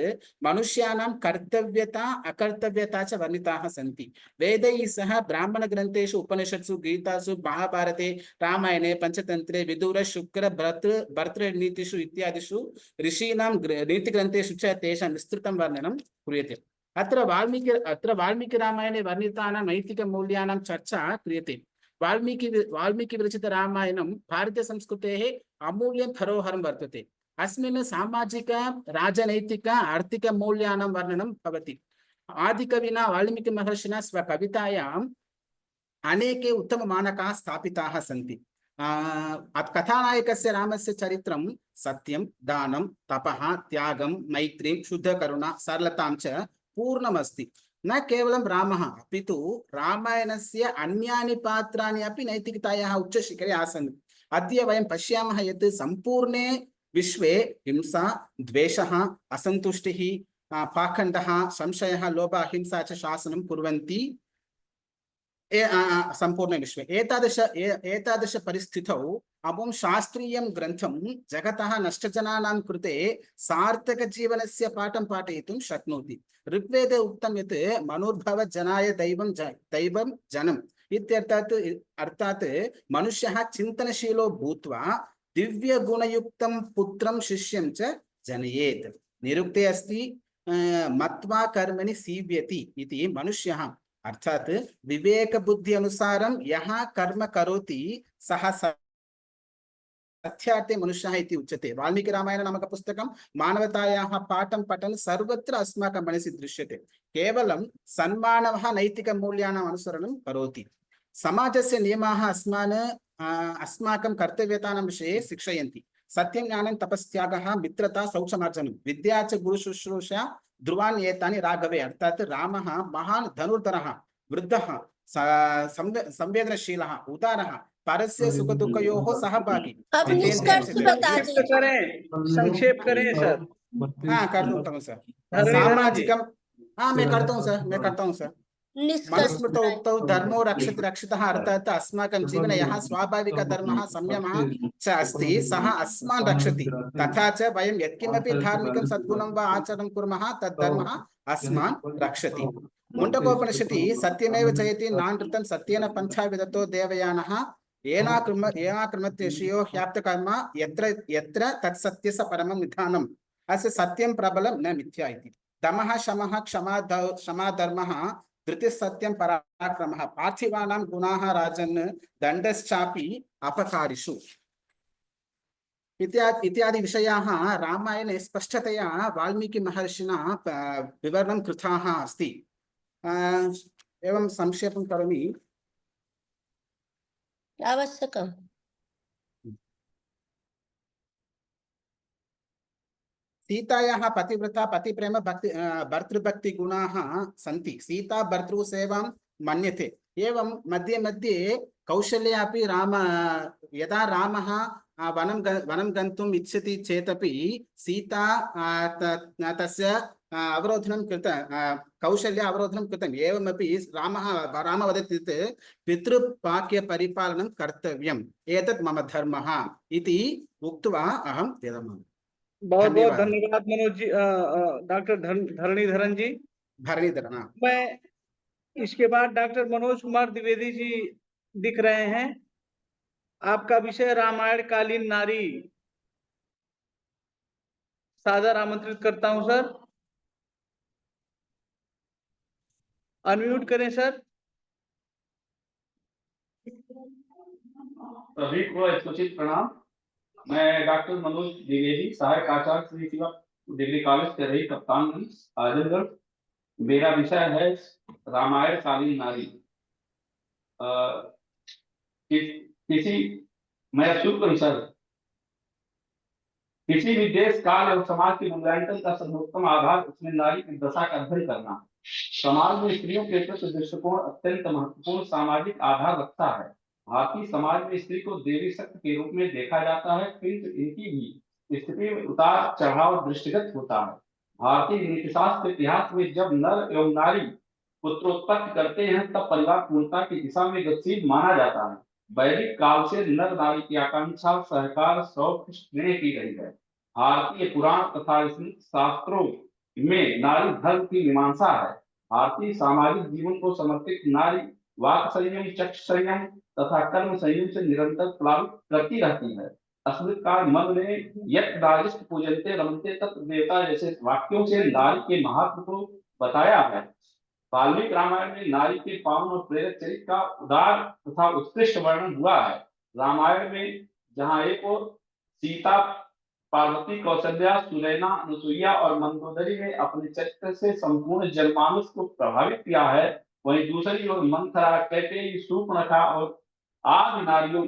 मनुष्याणां कर्तव्यता अकर्तव्यता च वर्णिताः सन्ति। वेदैः सह ब्राह्मणग्रन्थेषु उपनिषत्सु गीतासु महाभारते रामायणे पंचतन्त्रे विदुर शुक्र भर्तृनीतिषु इत्यादिषु ऋषीणां नीतिग्रन्थेषु च तेषां विस्तृतं वर्णनं क्रियते। अत्र वाल्मीकि रामायणे वर्णितानां नैतिकमूल्यानां चर्चा क्रियते। वाल्मीकि विरचित रामायणं भारतीय संस्कृतेः अमूल्यं धरोहरं वर्तते। अस्मिन् सामाजिक राजनैतिक आर्थिक मूल्यानां वर्णनं भवति। आदिकविना वाल्मीकि महर्षिणा स्वकवितायाम् अनेके उत्तममानकाः स्थापिताः सन्ति। कथानायकस्य रामस्य चरित्रं सत्यं, दानं, तपः, त्यागं, मैत्रीं, शुद्धकरुणा, सरलतां च पूर्णमस्ति। न केवलं रामः अपितु रामायणस्य अन्यानि पात्राणि अपि नैतिकतायाः उच्चशिखरे आसन्। अद्य वयं पश्यामः यत् सम्पूर्णे विश्वे हिंसा, द्वेषः, असन्तुष्टिः, पाखण्डः, संशयः, लोभः, अहिंसा च शासनं कुर्वन्ति संपूर्ण विश्वे। एतादृश परिस्थितौ अमुं शास्त्रीयं ग्रन्थं जगतः नष्टजनानां कृते सार्थकजीवनस्य पाठं पाठयितुं शक्नोति। ऋग्वेदे उक्तं यत् मनुर्भव जनाय दैवं जनम् इत्यर्थात् अर्थात् मनुष्यः चिन्तनशीलो भूत्वा दिव्यगुणयुक्तं पुत्रं शिष्यं च जनयेत्। निरुक्ते अस्ति मत्वा कर्मणि सीव्यति इति। मनुष्यः अर्थात विवेक बुद्धि अनुसारं यः कर्म करोति सः सत्यार्थे मनुष्यः इति उच्यते। वाल्मीकि रामायण नामक पुस्तकं मानवतायाः पाठं पठन् सर्वत्र अस्माकं मनसि दृश्यते। केवलं सन्मानवः नैतिकमूल्यानाम् अनुसरणं करोति। समाजस्य नियमाः अस्माकं कर्तव्यतानां विषये शिक्षयन्ति। सत्यं, ज्ञानं, तपस्त्यागः, मित्रता, शौचमार्जनं, विद्या च गुरुशुश्रूषा ध्रुवान् एतानि राघवे। अर्थात् रामः महान् धनुर्धरः, वृद्धः, संवेदनशीलः, उदारः, परस्य सुख दुःखयोः सहभागी। अब निष्कर्ष बता दीजिए। संक्षेप करें सर। हाँ कर दूंगा सर। धरणीधर जी। सामाजिकं हाँ मैं करता हूँ सर। मनुस्मृतौ उक्तौ धर्मो रक्षति रक्षितः। अर्थात् अस्माकं जीवने यः स्वाभाविक धर्मः संयमः च अस्ति सः अस्मान् रक्षति। तथा च वयं यत्किमपि धार्मिकं सद्गुणं वा आचरणं कुर्मः तद् धर्मः अस्मान् रक्षति। मुण्डकोपनिषदि सत्यमेव जयति नानृतं सत्येन पन्था विदतो देवयानः येनाकृमत्यश्यो ह्याप्तकर्म यत्र तत्सत्यस्य परमं निधानम्। अस्य सत्यं प्रबलं न मिथ्या इति। दमः शमः क्षमा धर्मः धृतिः सत्यं पराक्रमः। पार्थिवानां गुणाः राजन् दण्डश्चापि अपकारिषु इत्यादि विषयाः रामायणे स्पष्टतया वाल्मीकि महर्षिणा विवरणं कृताः अस्ति। एवं संक्षेपं करोमि। आवश्यकम्। सीतायाः पतिव्रता पतिप्रेम भक्ति भर्तृभक्ति गुणाः सन्ति। सीता भर्तृसेवां मन्यते एवं मध्ये मध्ये कौशल्य अपि राम यदा रामः वनं गन्तुम् इच्छति चेदपि सीता तस्य अवरोधनं कृत कौशल्य अवरोधनं कृतम्। एवमपि रामः वदति यत् पितृवाक्यपरिपालनं कर्तव्यम्, एतत् मम धर्मः इति उक्त्वा अहं विरमामि। बहुत बहुत धन्यवादः। धन्यवाद मनोज जी, डॉक्टर धरणीधरन जी। धरणीधर, मैं इसके बाद डॉक्टर मनोज कुमार द्विवेदी जी दिख रहे हैं। आपका विषय रामायण कालीन नारी। सादर आमंत्रित करता हूं सर, अनम्यूट करें सर। सभी को यथोचित प्रणाम। मैं डॉक्टर मनोज द्विवेदी, सहायक आचार्य श्री शिवा डिग्री कॉलेज के रही कप्तानगंज आजमगढ़। मेरा विषय है रामायण कालीन नारी। किसी मैं शुरू करूं सर। किसी भी देश काल और समाज के मूल्यांकन का सर्वोत्तम आधार उसमें नारी की दशा का अध्ययन करना। समाज में स्त्रियों के प्रति दृष्टिकोण अत्यंत महत्वपूर्ण सामाजिक आधार रखता है। भारतीय समाज में स्त्री को देवी शक्ति के रूप में देखा जाता है, किंतु इनकी भी स्थिति में उतार चढ़ाव दृष्टिगत होता है। भारतीय नीतिशास्त्र इतिहास में जब नर एवं नारी पुत्रोत्पत्ति करते हैं तब परिवार पूर्णता की दिशा में गतिशील माना जाता है। वैदिक काल से नर नारी की आकांक्षा सहकार सौख्य स्नेह की गई है। भारतीय पुराण तथा शास्त्रों में नारी धर्म की मीमांसा है। भारतीय सामाजिक जीवन को समर्पित नारी वाक संयम, चक्षु संयम तथा कर्म संयम से निरंतर प्लावित करती रहती है। अस्मृतकाल मन में यत् नारीश्च पूजन्ते रमन्ते तत्र देवता जैसे वाक्यों से नारी के महत्व को बताया है। वाल्मीकि रामायण में नारी के पावन और प्रेरक चरित्र का उदार तथा उत्कृष्ट वर्णन हुआ है। रामायण में जहाँ एक और सीता, पार्वती, कौशल्या, सुनैना, अनुसुईया और मंदोदरी ने अपने चरित्र से संपूर्ण जनमानस को प्रभावित किया है, वहीं दूसरी ओर मंथरा, कैकेयी, शूर्पणखा और आदि नारियों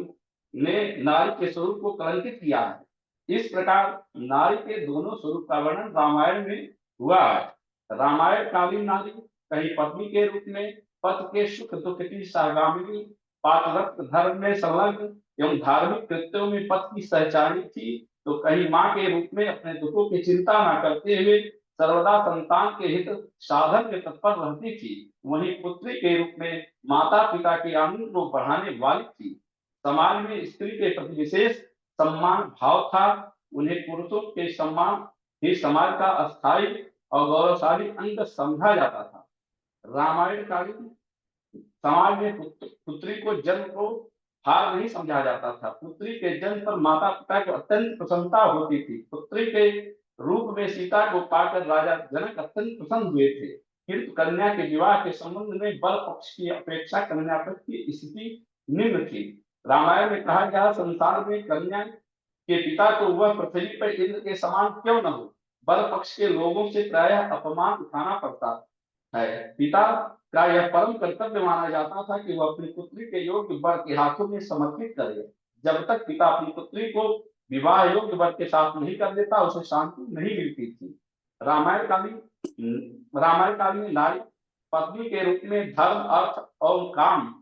ने नारी के स्वरूप को कलंकित किया है। इस प्रकार नारी के दोनों स्वरूप का वर्णन रामायण में हुआ है। रामायण कालीन नारी कहीं पत्नी के रूप में, पति के सुख दुख की सहगामिनी, पातिव्रत धर्म में संलग्न एवं धार्मिक कृत्यों में पति की सहचारी थी, तो कहीं मां के रूप में अपने दुखों की चिंता न करते हुए सर्वदा संतान के हित साधन में तत्पर रहती थी। वहीं पुत्री के रूप में माता पिता के आनंद को बढ़ाने वाली थी। समाज में स्त्री के प्रति विशेष सम्मान भाव था। उन्हें पुरुषों के सम्मान ही समाज का अस्थायी और गौरवशाली अंग समझा जाता था। रामायण कालीन समाज में पुत्री को जन्म को हार नहीं समझा जाता था। पुत्री के जन्म पर माता पिता को अत्यंत प्रसन्नता होती थी। पुत्री के रूप में सीता को पाकर राजा जनक अत्यंत प्रसन्न हुए थे, किंतु कन्या के विवाह के संबंध में बर पक्ष की अपेक्षा कन्या पक्ष की स्थिति निम्न थी। रामायण में कहा गया, संसार में कन्या के पिता को वह पृथ्वी पर इंद्र के समान क्यों न हो, बर पक्ष के लोगों से प्रायः अपमान उठाना पड़ता है। पिता का यह परम कर्तव्य माना जाता था कि वह अपनी पुत्री के योग्य वर के हाथों में समर्पित करे। जब तक पिता अपनी पुत्री को विवाह योग्य वर के साथ नहीं कर देता, उसे शांति नहीं मिलती थी। रामायण कालीन नारी पत्नी के रूप में धर्म, अर्थ और काम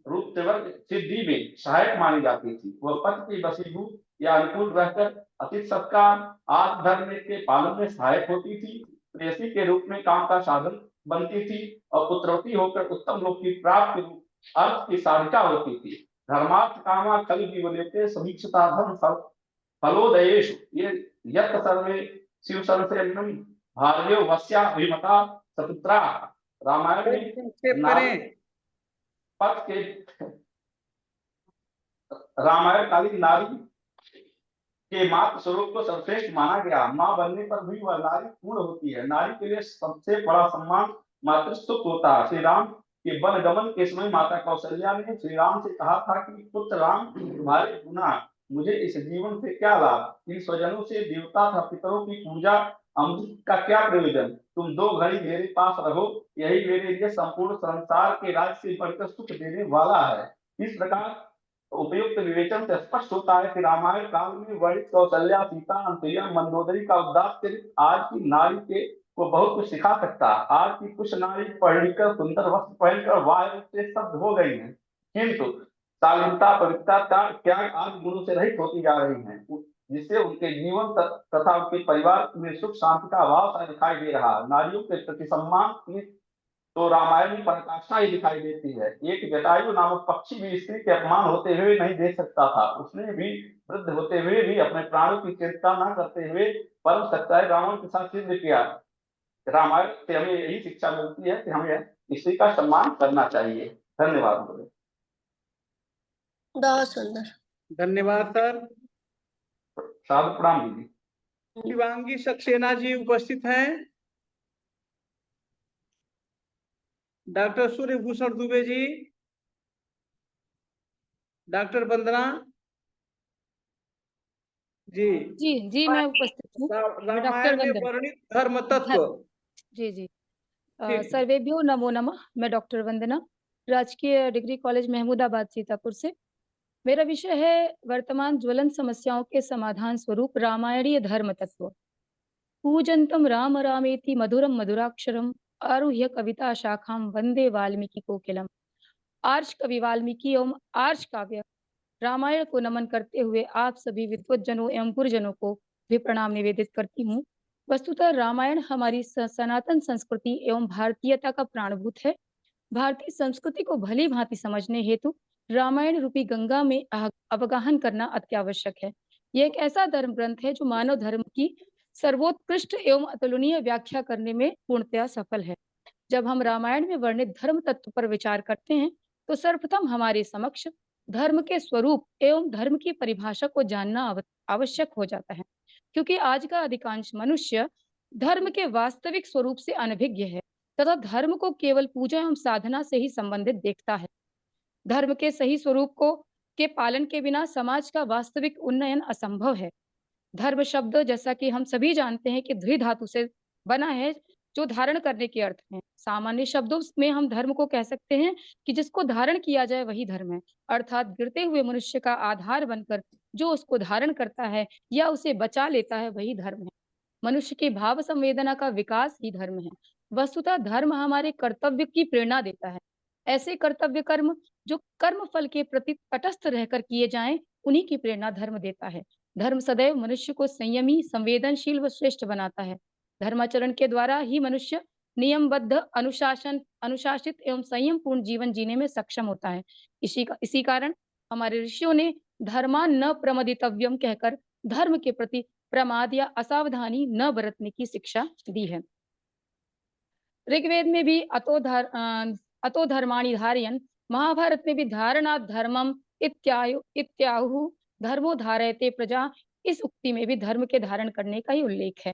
रूप त्रिवर्ग सिद्धि में सहायक मानी जाती थी। वह पति की वशीभूत या अनुकूल रहकर अतिथि सत्कार आदि धर्म के पालन में सहायक होती थी। प्रेयसी के रूप में काम का साधन बनती थी और पुत्रवती होकर उत्तम लोक की प्राप्ति अर्थ की साधिका होती थी। धर्मार्थ कामा कल जीवनेते समीक्षता धर्म फलोदयेषु ये यत् सर्वे शिव सर्वसेनम भार्यो वस्या अभिमता सपुत्रा। रामायण में पथ के रामायण कालीन नारी के मातृ स्वरूप को सर्वश्रेष्ठ माना गया। मां बनने पर भी वह नारी पूर्ण होती है। नारी के लिए सबसे बड़ा सम्मान मातृत्व होता है। श्री राम के वन गमन के समय माता कौशल्या ने श्री राम से कहा था कि पुत्र राम, तुम्हारे गुना मुझे इस जीवन से क्या लाभ, इन स्वजनों से देवता तथा पितरों की पूजा अमृत का क्या प्रयोजन, तुम 2 घड़ी मेरे पास रहो, यही मेरे लिए संपूर्ण संसार के राज्य से बढ़कर सुख देने वाला है। इस प्रकार उपयुक्त विवेचन से स्पष्ट होता है कि रामायण काल में वर्णित कौशल्या, सीता, अनुसुईया, मंदोदरी का उदात्त चरित्र आज की नारी के को बहुत कुछ सिखा सकता है। आज की कुछ नारी पढ़ लिख कर सुंदर वस्त्र पहनकर वाह से शब्द हो गई हैं, किंतु शालीनता, पवित्रता, त्याग आदि गुणों से रहित होती जा रही हैं, जिससे उनके जीवन तथा उनके परिवार में सुख शांति का अभाव सा दिखाई दे रहा है। नारियों के प्रति सम्मान की तो रामायण में पराकाष्ठा ही दिखाई देती है। एक जटायु नामक पक्षी भी स्त्री के अपमान होते हुए नहीं देख सकता था। उसने भी वृद्ध होते हुए भी अपने प्राणों की चिंता न करते हुए परम सच्चाई रावण के साथ सिद्ध किया। रामायण से हमें यही शिक्षा मिलती है कि हमें स्त्री का सम्मान करना चाहिए। धन्यवाद। बहुत सुंदर। धन्यवाद सर। साधु प्रणाम दीदी। शिवांगी सक्सेना जी उपस्थित हैं। डॉक्टर सूर्यभूषण दुबे जी, डॉक्टर वंदना जी। जी मैं उपस्थित हूँ। मैं डॉक्टर रामायण में वंदना। वर्णित धर्म तत्व। जी ठीक। सर्वेभ्यो नमो नमः। मैं डॉक्टर वंदना, राजकीय डिग्री कॉलेज महमूदाबाद सीतापुर से। मेरा विषय है वर्तमान ज्वलन समस्याओं के समाधान स्वरूप रामायणीय धर्म तत्व। पूजन्तं राम रामेति मधुरम मधुराक्षरम आरुह्य कविता शाखां वंदे वाल्मीकि कोकिलम। आर्ष कवि वाल्मीकि एवं आर्ष काव्य रामायण को नमन करते हुए आप सभी विद्वज्जनों एवं गुरुजनों को भी प्रणाम निवेदित करती हूँ। वस्तुतः रामायण हमारी सनातन संस्कृति एवं भारतीयता का प्राणभूत है। भारतीय संस्कृति को भली भांति समझने हेतु रामायण रूपी गंगा में अवगाहन करना अत्यावश्यक है। यह एक ऐसा धर्म ग्रंथ है जो मानव धर्म की सर्वोत्कृष्ट एवं अतुलनीय व्याख्या करने में पूर्णतया सफल है। जब हम रामायण में वर्णित धर्म तत्व पर विचार करते हैं तो सर्वप्रथम हमारे समक्ष धर्म के स्वरूप एवं धर्म की परिभाषा को जानना आवश्यक हो जाता है, क्योंकि आज का अधिकांश मनुष्य धर्म के वास्तविक स्वरूप से अनभिज्ञ है तथा धर्म को केवल पूजा एवं साधना से ही संबंधित देखता है। धर्म के सही स्वरूप के पालन के बिना समाज का वास्तविक उन्नयन असंभव है। धर्म शब्द, जैसा कि हम सभी जानते हैं, कि द्वि धातु से बना है, जो धारण करने के अर्थ में। सामान्य शब्दों में हम धर्म को कह सकते हैं कि जिसको धारण किया जाए वही धर्म है, अर्थात गिरते हुए मनुष्य का आधार बनकर जो उसको धारण करता है या उसे बचा लेता है वही धर्म है। मनुष्य की भाव संवेदना का विकास ही धर्म है। वस्तुतः धर्म हमारे कर्तव्य की प्रेरणा देता है। ऐसे कर्तव्य कर्म जो कर्म फल के प्रति तटस्थ रहकर किए जाएं, उन्हीं की प्रेरणा धर्म देता है। धर्म सदैव मनुष्य को संयमी, संवेदनशील व श्रेष्ठ बनाता है। धर्माचरण के द्वारा ही मनुष्य नियमबद्ध, अनुशासित एवं संयमपूर्ण जीवन जीने में सक्षम होता है। इसी कारण हमारे ऋषियों ने धर्मा न प्रमदितव्यम कहकर धर्म के प्रति प्रमाद या असावधानी न बरतने की शिक्षा दी है। ऋग्वेद में भी अतो धर्माणि धारयन्, महाभारत में भी धारणात् धर्मम इत्याहु धर्मो धारयते प्रजा, इस उक्ति में भी धर्म के धारण करने का ही उल्लेख है।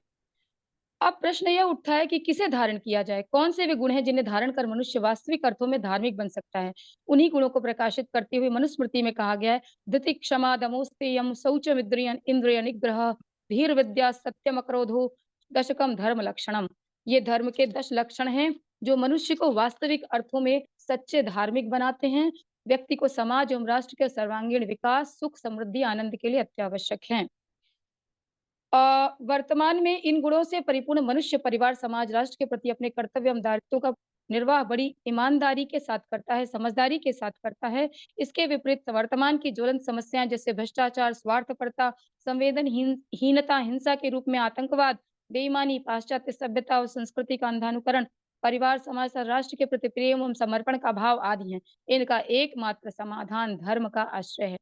अब प्रश्न यह उठता है कि किसे धारण किया जाए, कौन से वे गुण हैं जिन्हें धारण कर मनुष्य वास्तविक अर्थों में धार्मिक बन सकता है। उन्हीं गुणों को प्रकाशित करते हुए मनुस्मृति में कहा गया है, धृति क्षमा दमोस्तेयम शौचम इंद्रिय निग्रह धीर विद्या सत्यम अक्रोधो दशकम धर्म लक्षणम। ये धर्म के 10 लक्षण हैं जो मनुष्य को वास्तविक अर्थों में सच्चे धार्मिक बनाते हैं। व्यक्ति को समाज एवं राष्ट्र के सर्वांगीण विकास, सुख, समृद्धि, आनंद के लिए अत्यावश्यक हैं। वर्तमान में इन गुणों से परिपूर्ण मनुष्य परिवार, समाज, राष्ट्र के प्रति अपने कर्तव्य एवं दायित्वों का निर्वाह बड़ी ईमानदारी के साथ करता है, समझदारी के साथ करता है। इसके विपरीत वर्तमान की ज्वलंत समस्याएं जैसे भ्रष्टाचार, स्वार्थपरता, संवेदनहीनता, हिंसा के रूप में आतंकवाद, बेईमानी, पाश्चात्य सभ्यता और संस्कृति का अंधानुकरण, परिवार, समाज और राष्ट्र के प्रति प्रेम एवं समर्पण का भाव आदि हैं। इनका एकमात्र समाधान धर्म का आश्रय है।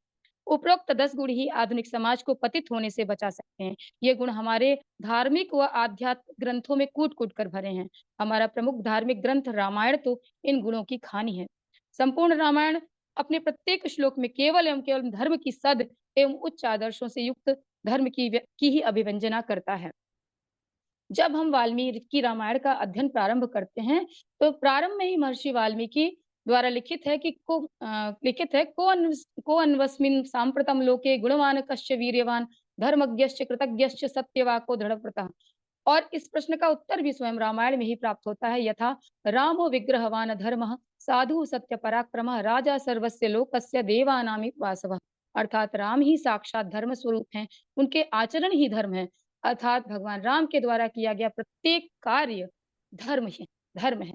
उपरोक्त 10 गुण ही आधुनिक समाज को पतित होने से बचा सकते हैं। ये गुण हमारे धार्मिक व आध्यात्मिक ग्रंथों में कूट-कूट कर भरे हैं। हमारा प्रमुख धार्मिक ग्रंथ रामायण तो इन गुणों की खानी है। संपूर्ण रामायण अपने प्रत्येक श्लोक में केवल एवं केवल धर्म की सद एवं उच्च आदर्शों से युक्त धर्म की ही अभिव्यंजना करता है। जब हम वाल्मीकि रामायण का अध्ययन प्रारंभ करते हैं तो प्रारंभ में ही महर्षि वाल्मीकि द्वारा लिखित है को अन्वस्मिन् सांप्रतम लोके गुणवान कश्च वीर्यवान धर्मज्ञश्च कृतज्ञश्च सत्यवाको दृढ़व्रतः। और इस प्रश्न का उत्तर भी स्वयं रामायण में ही प्राप्त होता है। यथा रामो विग्रहवान धर्मः साधु सत्य पराक्रमः राजा सर्वस्य लोकस्य देवानामि वासवः। अर्थात राम ही साक्षात धर्म स्वरूप हैं, उनके आचरण ही धर्म है। अर्थात भगवान राम के द्वारा किया गया प्रत्येक कार्य धर्म है।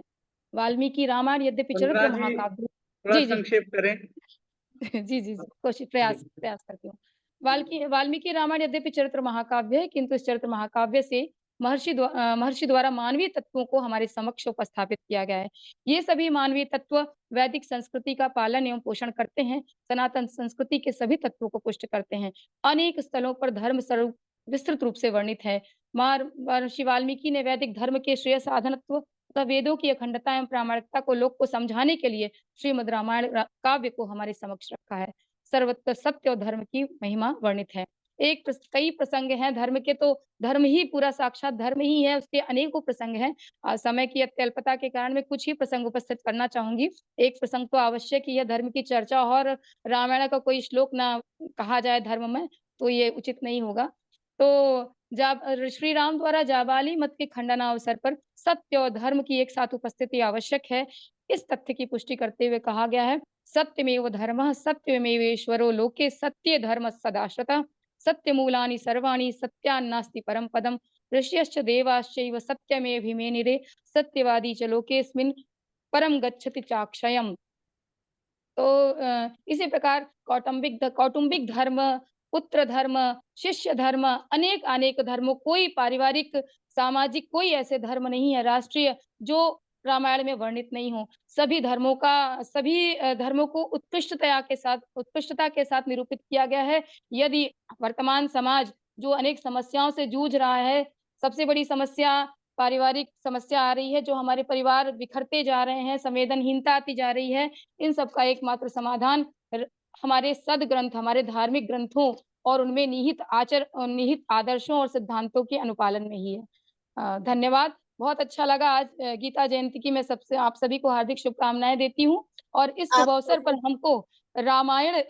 वाल्मीकि रामायण यद्यपि वंदना चरित्र जी महाकाव्य। थोड़ा जी जी संक्षेप करें। जी कोशिश जी प्रयास करती हूँ। वाल्मीकि रामायण यद्यपि चरित्र महाकाव्य है, किंतु इस चरित्र महाकाव्य से महर्षि द्वारा मानवीय तत्वों को हमारे समक्ष उपस्थापित किया गया है। ये सभी मानवीय तत्व वैदिक संस्कृति का पालन एवं पोषण करते हैं, सनातन संस्कृति के सभी तत्वों को पुष्ट करते हैं। अनेक स्थलों पर धर्म स्वरूप विस्तृत रूप से वर्णित है। महर्षि वाल्मीकि ने वैदिक धर्म के श्रेय साधनत्व तथा वेदों की अखंडता एवं प्रामाणिकता को लोक को समझाने के लिए श्रीमद् रामायण काव्य को हमारे समक्ष रखा है। सर्वत्र सत्य और धर्म की महिमा वर्णित है। कई प्रसंग हैं धर्म के, तो धर्म ही पूरा साक्षात धर्म ही है, उसके अनेकों प्रसंग हैं। समय की अत्यल्पता के कारण मैं कुछ ही प्रसंग उपस्थित करना चाहूंगी। एक प्रसंग तो आवश्यक ही है, धर्म की चर्चा और रामायण का कोई श्लोक ना कहा जाए धर्म में तो ये उचित नहीं होगा। तो श्री राम द्वारा जाबाली मत के खंडनावसर पर सत्य और धर्म की एक साथ उपस्थिति आवश्यक है। इस तथ्य की पुष्टि करते हुए कहा गया है, सत्यमेव धर्मः सत्यमेवेश्वरो लोके सत्य धर्म सदाश्रतः सत्यमूलानि सर्वाणि सत्यान्नास्ति परम पदम ऋषयश्च देवाश्चैव सत्यमेभिमेनिरे सत्यवादी च लोकेस्मिन् परम गच्छति चाक्षयम्। तो इसी प्रकार कौटुंबिक धर्म, पुत्र धर्म, शिष्य धर्म, अनेक धर्मों, कोई पारिवारिक सामाजिक कोई ऐसे धर्म नहीं है राष्ट्रीय जो रामायण में वर्णित नहीं हो। सभी धर्मों को उत्कृष्टता के साथ निरूपित किया गया है। यदि वर्तमान समाज जो अनेक समस्याओं से जूझ रहा है, सबसे बड़ी समस्या पारिवारिक समस्या आ रही है, जो हमारे परिवार बिखरते जा रहे हैं, संवेदनहीनता आती जा रही है, इन सब का एकमात्र समाधान हमारे सदग्रंथ, हमारे धार्मिक ग्रंथों और उनमें निहित आदर्शों और सिद्धांतों के अनुपालन में ही है। धन्यवाद। बहुत अच्छा लगा। आज गीता जयंती की मैं आप सभी को हार्दिक शुभकामनाएं देती हूँ और इस शुभ अवसर पर हमको रामायण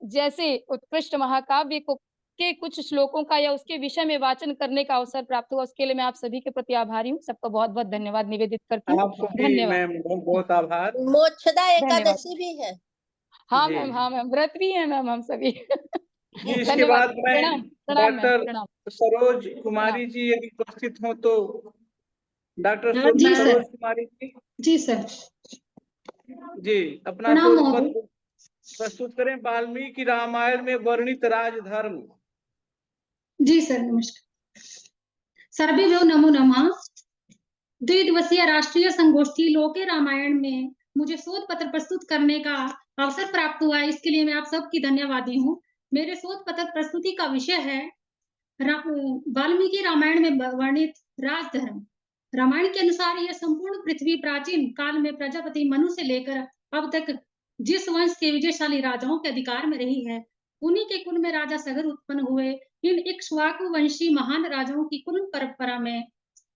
जैसे उत्कृष्ट महाकाव्य के कुछ श्लोकों का या उसके विषय में वाचन करने का अवसर प्राप्त हुआ, उसके लिए मैं आप सभी के प्रति आभारी हूँ। सबका बहुत बहुत धन्यवाद निवेदित करती हूँ। आपको भी धन्यवाद। मैम बहुत आभार। मोक्षदा धन्यवाद। एकादशी भी है। हाँ जी मैम, हाँ मैम, व्रत भी है मैम हम सभी। जी इसके धन्यवाद। बाद मैं प्रणाम मैम, डॉक्टर प्रणाम। सरोज कुमारी जी यदि उपस्थित हो तो डॉक्टर जी सर। सरोज कुमारी जी जी सर। जी अपना प्रणाम शोध महोदय। पत्र प्रस्तुत करें। वाल्मीकि रामायण में वर्णित राजधर्म। जी सर, नमस्कार। सर्वेभ्यो नमो नमः। द्विदिवसीय राष्ट्रीय संगोष्ठी लोके रामायण में मुझे शोध पत्र प्रस्तुत करने का अवसर प्राप्त हुआ है, इसके लिए मैं आप सबकी धन्यवादी हूँ। मेरे शोध पत्र प्रस्तुति का विषय है वाल्मीकि रामायण में वर्णित राजधर्म। रामायण के अनुसार यह संपूर्ण पृथ्वी प्राचीन काल में प्रजापति मनु से लेकर अब तक जिस वंश के विजयशाली राजाओं के अधिकार में रही है, उन्हीं के कुल में राजा सगर उत्पन्न हुए। इन इक्ष्वाकु वंशी महान राजाओं की कुल परंपरा में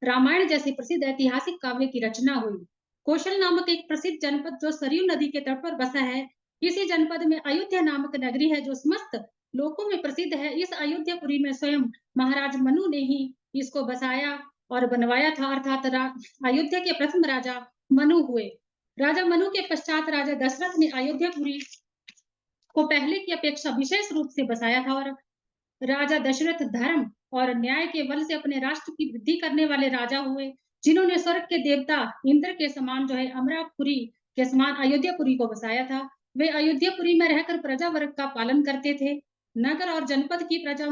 रामायण जैसी प्रसिद्ध ऐतिहासिक काव्य की रचना हुई। कौशल नामक एक प्रसिद्ध जनपद जो सरयू नदी के तट पर बसा है, इसी जनपद में अयोध्या नामक नगरी है जो समस्त लोकों में प्रसिद्ध है। इस अयोध्यापुरी में स्वयं महाराज मनु ने ही इसको बसाया और बनवाया था, अर्थात अयोध्या के प्रथम राजा मनु हुए। राजा मनु के पश्चात राजा दशरथ ने अयोध्यापुरी को पहले की अपेक्षा विशेष रूप से बसाया था और राजा दशरथ धर्म और न्याय के बल से अपने राष्ट्र की वृद्धि करने वाले राजा हुए, जिन्होंने स्वर्ग के देवता इंद्र के समान जो है अमरापुरी के समान अयोध्यापुरी को बसाया था। वे अयोध्यापुरी में रहकर प्रजा वर्ग का पालन करते थे। नगर और जनपद की प्रजा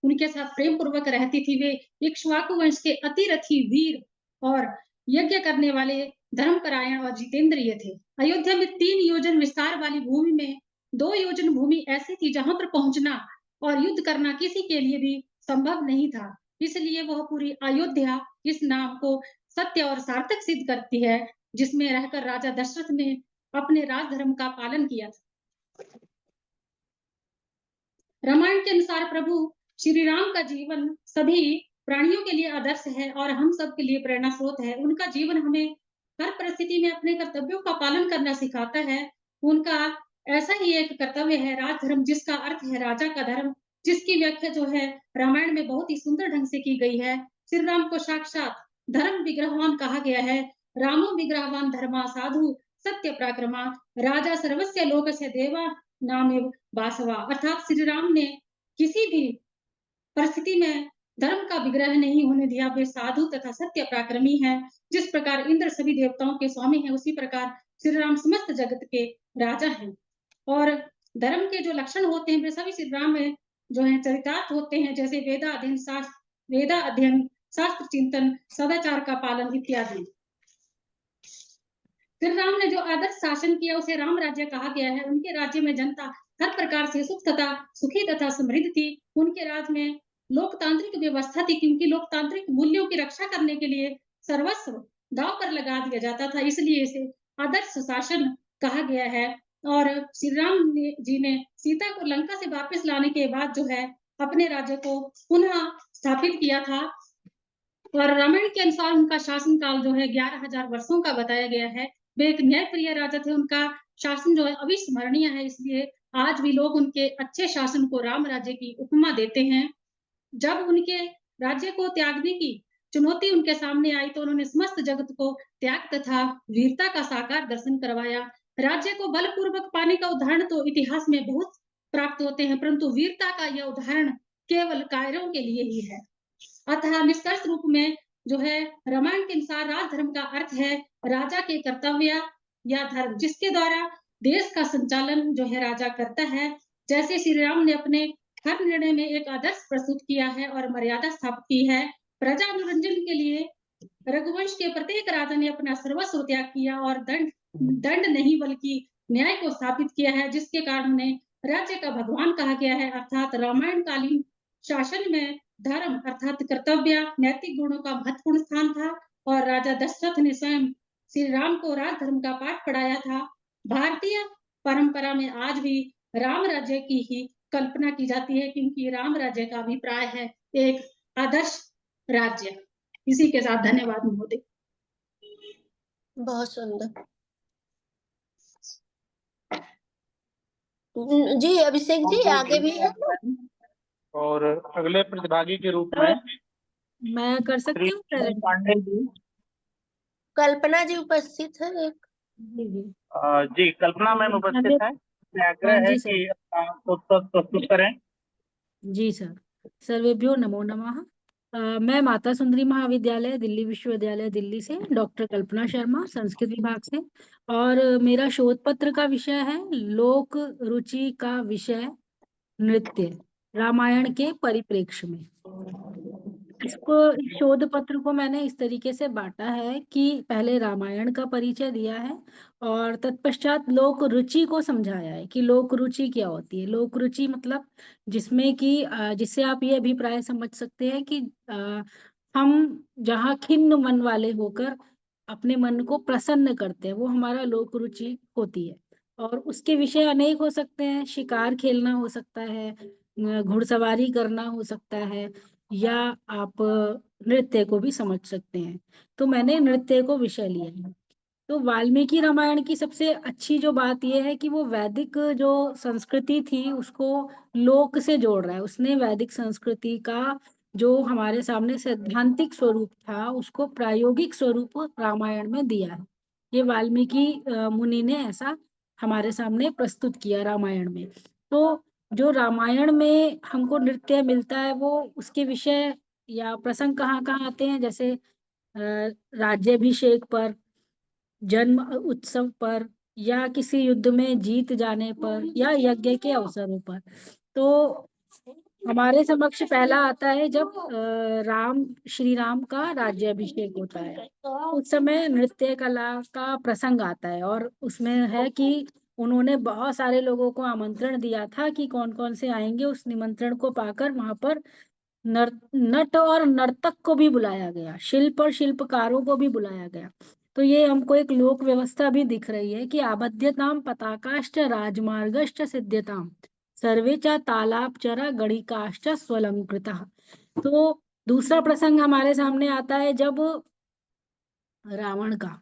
उनके साथ प्रेम पूर्वक रहती थी। वे इक्ष्वाकु वंश के अतिरथी वीर और यज्ञ करने वाले धर्मपरायण और जितेंद्रिय थे। अयोध्या में 3 योजन विस्तार वाली भूमि में 2 योजन भूमि ऐसी थी जहां पर पहुंचना और युद्ध करना किसी के लिए भी संभव नहीं था। इसलिए वह पूरी अयोध्या इस नाम को सत्य और सार्थक सिद्ध करती है, जिसमें रहकर राजा दशरथ ने अपने राजधर्म का पालन किया। रामायण के अनुसार प्रभु श्री राम का जीवन सभी प्राणियों के लिए आदर्श है और हम सब के लिए प्रेरणा स्रोत है। उनका जीवन हमें हर परिस्थिति में अपने कर्तव्यों का पालन करना सिखाता है। उनका ऐसा ही एक कर्तव्य है राजधर्म, जिसका अर्थ है राजा का धर्म, जिसकी व्याख्या जो है रामायण में बहुत ही सुंदर ढंग से की गई है। श्री राम को साक्षात धर्म विग्रहवान कहा गया है। रामो विग्रहवान धर्मा साधु सत्य पराक्रमा राजा सर्वस्य लोकस्य देवा नामेव वासवा। अर्थात श्री राम ने किसी भी परिस्थिति में धर्म का विग्रह नहीं होने दिया। वे साधु तथा सत्य पराक्रमी हैं। जिस प्रकार इंद्र सभी देवताओं के स्वामी हैं, उसी प्रकार श्री राम समस्त जगत के राजा हैं। और धर्म के जो लक्षण होते हैं वे सभी श्री राम में जो है चरितार्थ होते हैं, जैसे वेदा अध्ययन, शास्त्र चिंतन, सदाचार का पालन इत्यादि। श्री राम ने जो आदर्श शासन किया उसे राम राज्य कहा गया है। उनके राज्य में जनता हर प्रकार से सुखी तथा समृद्ध थी। उनके राज में लोकतांत्रिक व्यवस्था थी, क्योंकि लोकतांत्रिक मूल्यों की रक्षा करने के लिए सर्वस्व दांव पर लगा दिया जाता था, इसलिए इसे आदर्श शासन कहा गया है। और श्री राम जी ने सीता को लंका से वापस लाने के बाद जो है अपने राज्य को पुनः स्थापित किया था। और रामायण के अनुसार उनका शासन काल जो है 11,000 वर्षों का बताया गया है। वे एक न्यायप्रिय राजा थे। उनका शासन जो है अविस्मरणीय है, इसलिए आज भी लोग उनके अच्छे शासन को राम राज्य की उपमा देते हैं। जब उनके राज्य को त्यागने की चुनौती उनके सामने आई तो उन्होंने समस्त जगत को त्याग तथा वीरता का साकार दर्शन करवाया। राज्य को बलपूर्वक पाने का उदाहरण तो इतिहास में बहुत प्राप्त होते हैं, परंतु वीरता का यह उदाहरण केवल कायरों के लिए ही है। अतः निष्कर्ष रूप में जो है रामायण के अनुसार राजधर्म का अर्थ है राजा के कर्तव्य या धर्म, जिसके द्वारा देश का संचालन जो है राजा करता है। जैसे श्री राम ने अपने हर निर्णय में एक आदर्श प्रस्तुत किया है और मर्यादा स्थापित की है। प्रजा मनोरंजन के लिए रघुवंश के प्रत्येक राजा ने अपना सर्वस्व त्याग किया और दंड नहीं बल्कि न्याय को स्थापित किया है, जिसके कारण उन्हें राज्य का भगवान कहा गया है। अर्थात रामायण कालीन शासन में धर्म अर्थात कर्तव्य, नैतिक गुणों का महत्वपूर्ण स्थान था और राजा दशरथ ने स्वयं श्री राम को राजधर्म का पाठ पढ़ाया था। भारतीय परंपरा में आज भी राम राज्य की ही कल्पना की जाती है, क्योंकि राम राज्य का अभिप्राय है एक आदर्श राज्य। इसी के साथ धन्यवाद महोदय। बहुत सुंदर जी। अभिषेक जी आगे भी है। और अगले प्रतिभागी के रूप में मैं कर सकती हूँ श्री पांडे जी। कल्पना जी उपस्थित है एक। जी जी जी कल्पना मैम उपस्थित है। आग्रह है कि प्रस्तुत करें। जी सर। सर्वेभ्यो नमो नमः। मैं माता सुंदरी महाविद्यालय दिल्ली विश्वविद्यालय दिल्ली से डॉक्टर कल्पना शर्मा संस्कृत विभाग से, और मेरा शोध पत्र का विषय है लोक रुचि का विषय नृत्य रामायण के परिप्रेक्ष्य में। इस शोध पत्र को मैंने इस तरीके से बांटा है कि पहले रामायण का परिचय दिया है और तत्पश्चात लोक रुचि को समझाया है कि लोक रुचि क्या होती है। लोक रुचि मतलब जिसमें कि जिससे आप ये अभिप्राय समझ सकते हैं कि हम जहाँ खिन्न मन वाले होकर अपने मन को प्रसन्न करते हैं वो हमारा लोक रुचि होती है। और उसके विषय अनेक हो सकते हैं। शिकार खेलना हो सकता है, घुड़सवारी करना हो सकता है, या आप नृत्य को भी समझ सकते हैं। तो मैंने नृत्य को विषय लिया है। तो वाल्मीकि रामायण की सबसे अच्छी जो बात यह है कि वो वैदिक जो संस्कृति थी उसको लोक से जोड़ रहा है। उसने वैदिक संस्कृति का जो हमारे सामने सैद्धांतिक स्वरूप था उसको प्रायोगिक स्वरूप रामायण में दिया है। ये वाल्मीकि मुनि ने ऐसा हमारे सामने प्रस्तुत किया रामायण में। तो जो रामायण में हमको नृत्य मिलता है वो उसके विषय या प्रसंग कहाँ कहाँ आते हैं, जैसे राज्याभिषेक पर, जन्म उत्सव पर, या किसी युद्ध में जीत जाने पर, या यज्ञ के अवसरों पर। तो हमारे समक्ष पहला आता है जब श्री राम का राज्याभिषेक होता है। उस समय नृत्य कला का प्रसंग आता है और उसमें है कि उन्होंने बहुत सारे लोगों को आमंत्रण दिया था कि कौन कौन से आएंगे। उस निमंत्रण को पाकर वहां पर नट और नर्तक को भी बुलाया गया, शिल्प और शिल्पकारों को भी बुलाया गया। तो ये हमको एक लोक व्यवस्था भी दिख रही है कि आबध्यताम पताकाश्च राजमार्गश्च सिद्ध्यताम सर्वे च तालापचरा गणिकाश्च स्वलंकृतः। तो दूसरा प्रसंग हमारे सामने आता है जब रावण का,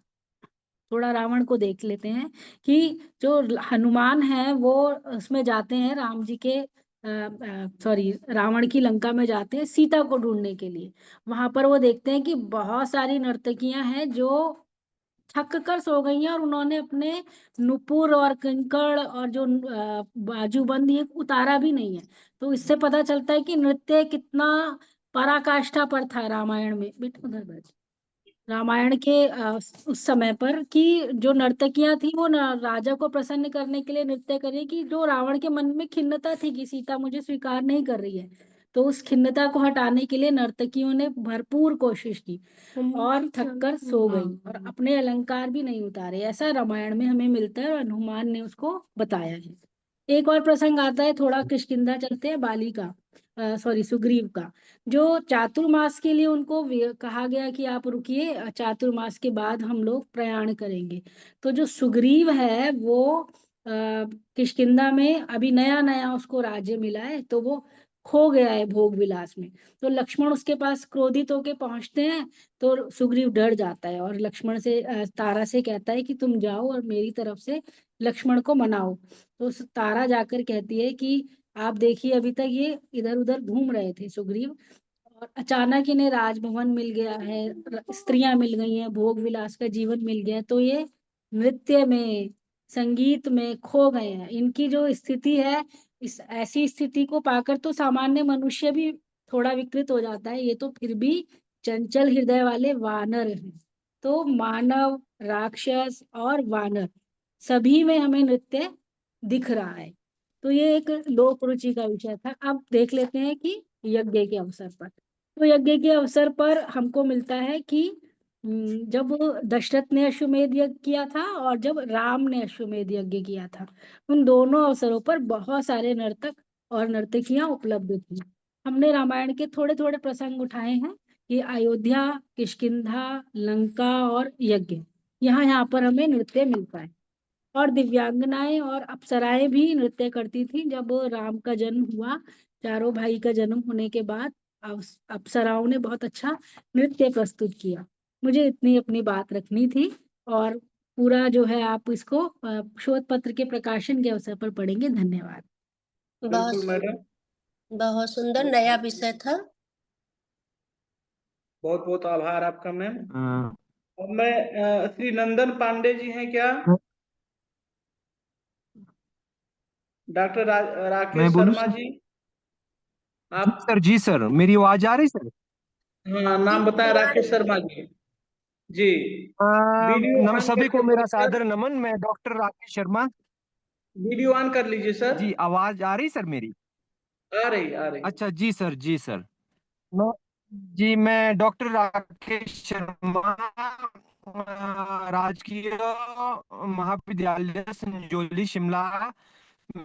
थोड़ा रावण को देख लेते हैं कि जो हनुमान है वो उसमें जाते हैं राम जी के रावण की लंका में जाते हैं सीता को ढूंढने के लिए। वहां पर वो देखते हैं कि बहुत सारी नर्तकियां हैं जो थक कर सो गई हैं और उन्होंने अपने नुपुर और कंकड़ और जो बाजूबंद ये उतारा भी नहीं है। तो इससे पता चलता है कि नृत्य कितना पराकाष्ठा पर था रामायण में। बेटा उधर बैठ। रामायण के उस समय पर कि जो नर्तकियां थी वो राजा को प्रसन्न करने के लिए नृत्य करें, कि जो रावण के मन में खिन्नता थी कि सीता मुझे स्वीकार नहीं कर रही है, तो उस खिन्नता को हटाने के लिए नर्तकियों ने भरपूर कोशिश की और थककर सो गई और अपने अलंकार भी नहीं उतारे। ऐसा रामायण में हमें मिलता है और हनुमान ने उसको बताया है। एक और प्रसंग आता है, थोड़ा किष्किंधा चलते हैं, बाली का सॉरी सुग्रीव का। जो चातुर्मास के लिए उनको कहा गया कि आप रुकिए, चातुर्मास के बाद हम लोग प्रयाण करेंगे। तो जो सुग्रीव है वो किष्किंधा में अभी नया नया उसको राज्य मिला है, तो वो खो गया है भोग विलास में। तो लक्ष्मण उसके पास क्रोधित होके पहुंचते हैं, तो सुग्रीव डर जाता है और लक्ष्मण से तारा से कहता है कि तुम जाओ और मेरी तरफ से लक्ष्मण को मनाओ। तो तारा जाकर कहती है कि आप देखिए अभी तक ये इधर उधर घूम रहे थे सुग्रीव, और अचानक इन्हें राजभवन मिल गया है, स्त्रियां मिल गई हैं, भोग विलास का जीवन मिल गया है, तो ये नृत्य में संगीत में खो गए हैं। इनकी जो स्थिति है, इस ऐसी स्थिति को पाकर तो सामान्य मनुष्य भी थोड़ा विकृत हो जाता है, ये तो फिर भी चंचल हृदय वाले वानर हैं। तो मानव, राक्षस और वानर सभी में हमें नृत्य दिख रहा है। तो ये एक लोक रुचि का विषय था। अब देख लेते हैं कि यज्ञ के अवसर पर, तो यज्ञ के अवसर पर हमको मिलता है कि जब दशरथ ने अश्वमेध यज्ञ किया था और जब राम ने अश्वमेध यज्ञ किया था, उन दोनों अवसरों पर बहुत सारे नर्तक और नर्तकियां उपलब्ध थी। हमने रामायण के थोड़े थोड़े प्रसंग उठाए हैं कि अयोध्या, किष्किंधा, लंका और यज्ञ, यहाँ पर हमें नृत्य मिलता है। और दिव्यांगनाएं और अप्सराएं भी नृत्य करती थी। जब राम का जन्म हुआ, चारों भाई का जन्म होने के बाद अप्सराओं ने बहुत अच्छा नृत्य प्रस्तुत किया। मुझे इतनी अपनी बात रखनी थी, और पूरा जो है आप इसको शोध पत्र के प्रकाशन के अवसर पर पढ़ेंगे। धन्यवाद। बिल्कुल मैडम, बहुत सुंदर नया विषय था। बहुत बहुत आभार आपका मैम। अब मैं श्री नंदन पांडे जी हैं क्या? डॉक्टर राकेश शर्मा जी, आप? सर जी सर, मेरी आवाज आ रही सर? हाँ, नाम बताएं। राकेश शर्मा जी। जी, वीडियो ऑन सभी को करके मेरा बोलिए सर। सादर नमन। मैं doctor Rakesh Sharma. Video on कर लीजिए सर। जी, आवाज आ रही सर मेरी? आ रही। अच्छा जी सर, जी सर। मैं डॉक्टर राकेश शर्मा, राजकीय महाविद्यालय संजौली शिमला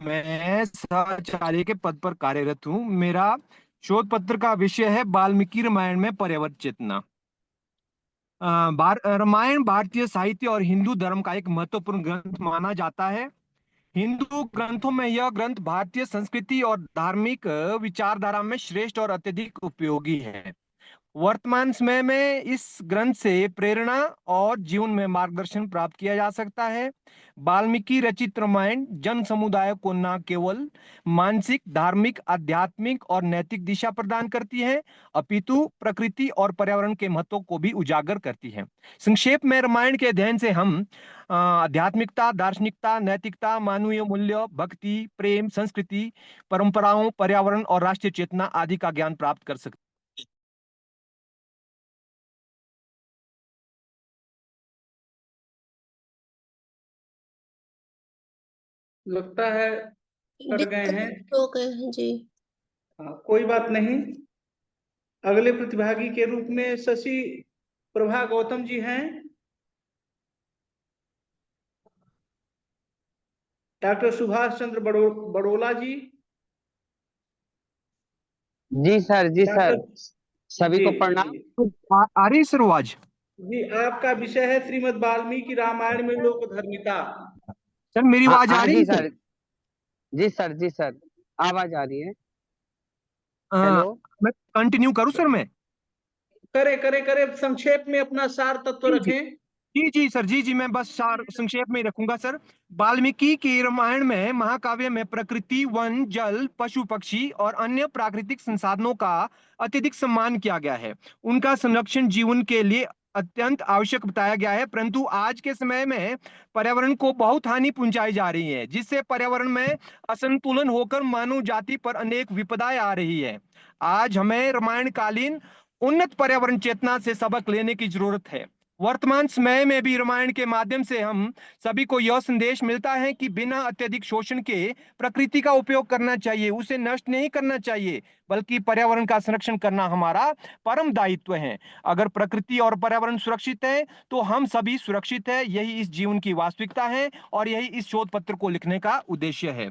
में सहचार्य के पद पर कार्यरत हूँ। मेरा शोध पत्र का विषय है वाल्मीकि रामायण में पर्यावरण चेतना। रामायण भारतीय साहित्य और हिंदू धर्म का एक महत्वपूर्ण ग्रंथ माना जाता है। हिंदू ग्रंथों में यह ग्रंथ भारतीय संस्कृति और धार्मिक विचारधारा में श्रेष्ठ और अत्यधिक उपयोगी है। वर्तमान समय में इस ग्रंथ से प्रेरणा और जीवन में मार्गदर्शन प्राप्त किया जा सकता है। वाल्मीकि रचित रामायण जन समुदाय को न केवल मानसिक, धार्मिक, आध्यात्मिक और नैतिक दिशा प्रदान करती है, अपितु प्रकृति और पर्यावरण के महत्व को भी उजागर करती है। संक्षेप में रामायण के अध्ययन से हम आध्यात्मिकता, दार्शनिकता, नैतिकता, मानवीय मूल्य, भक्ति, प्रेम, संस्कृति, परंपराओं, पर्यावरण और राष्ट्रीय चेतना आदि का ज्ञान प्राप्त कर सकते हैं। लगता है कट गए हैं। हो गए हैं जी। कोई बात नहीं। अगले प्रतिभागी के रूप में शशि प्रभा गौतम जी हैं। डॉक्टर सुभाष चंद्र बड़ोला जी। जी सर, जी सर, सभी को प्रणाम। आ रही सर आवाज? जी, आपका विषय है श्रीमद् वाल्मीकि रामायण में लोक धर्मिता। सर मेरी आवाज आ रही है? सर जी सर, जी सर, आवाज आ रही है। हेलो, मैं कंटिन्यू करूं सर? मैं करे संक्षेप में अपना सार तत्व रखें। जी सर, जी मैं बस सार संक्षेप में ही रखूंगा सर। वाल्मीकि के रामायण में महाकाव्य में प्रकृति, वन, जल, पशु पक्षी और अन्य प्राकृतिक संसाधनों का अत्यधिक सम्मान किया गया है। उनका संरक्षण जीवन के लिए अत्यंत आवश्यक बताया गया है, परंतु आज के समय में पर्यावरण को बहुत हानि पहुंचाई जा रही है, जिससे पर्यावरण में असंतुलन होकर मानव जाति पर अनेक विपदाएं आ रही है। आज हमें रामायण कालीन उन्नत पर्यावरण चेतना से सबक लेने की जरूरत है। वर्तमान समय में भी रामायण के माध्यम से हम सभी को यह संदेश मिलता है कि बिना अत्यधिक शोषण के प्रकृति का उपयोग करना चाहिए, उसे नष्ट नहीं करना चाहिए, बल्कि पर्यावरण का संरक्षण करना हमारा परम दायित्व है। अगर प्रकृति और पर्यावरण सुरक्षित है तो हम सभी सुरक्षित है। यही इस जीवन की वास्तविकता है और यही इस शोध पत्र को लिखने का उद्देश्य है।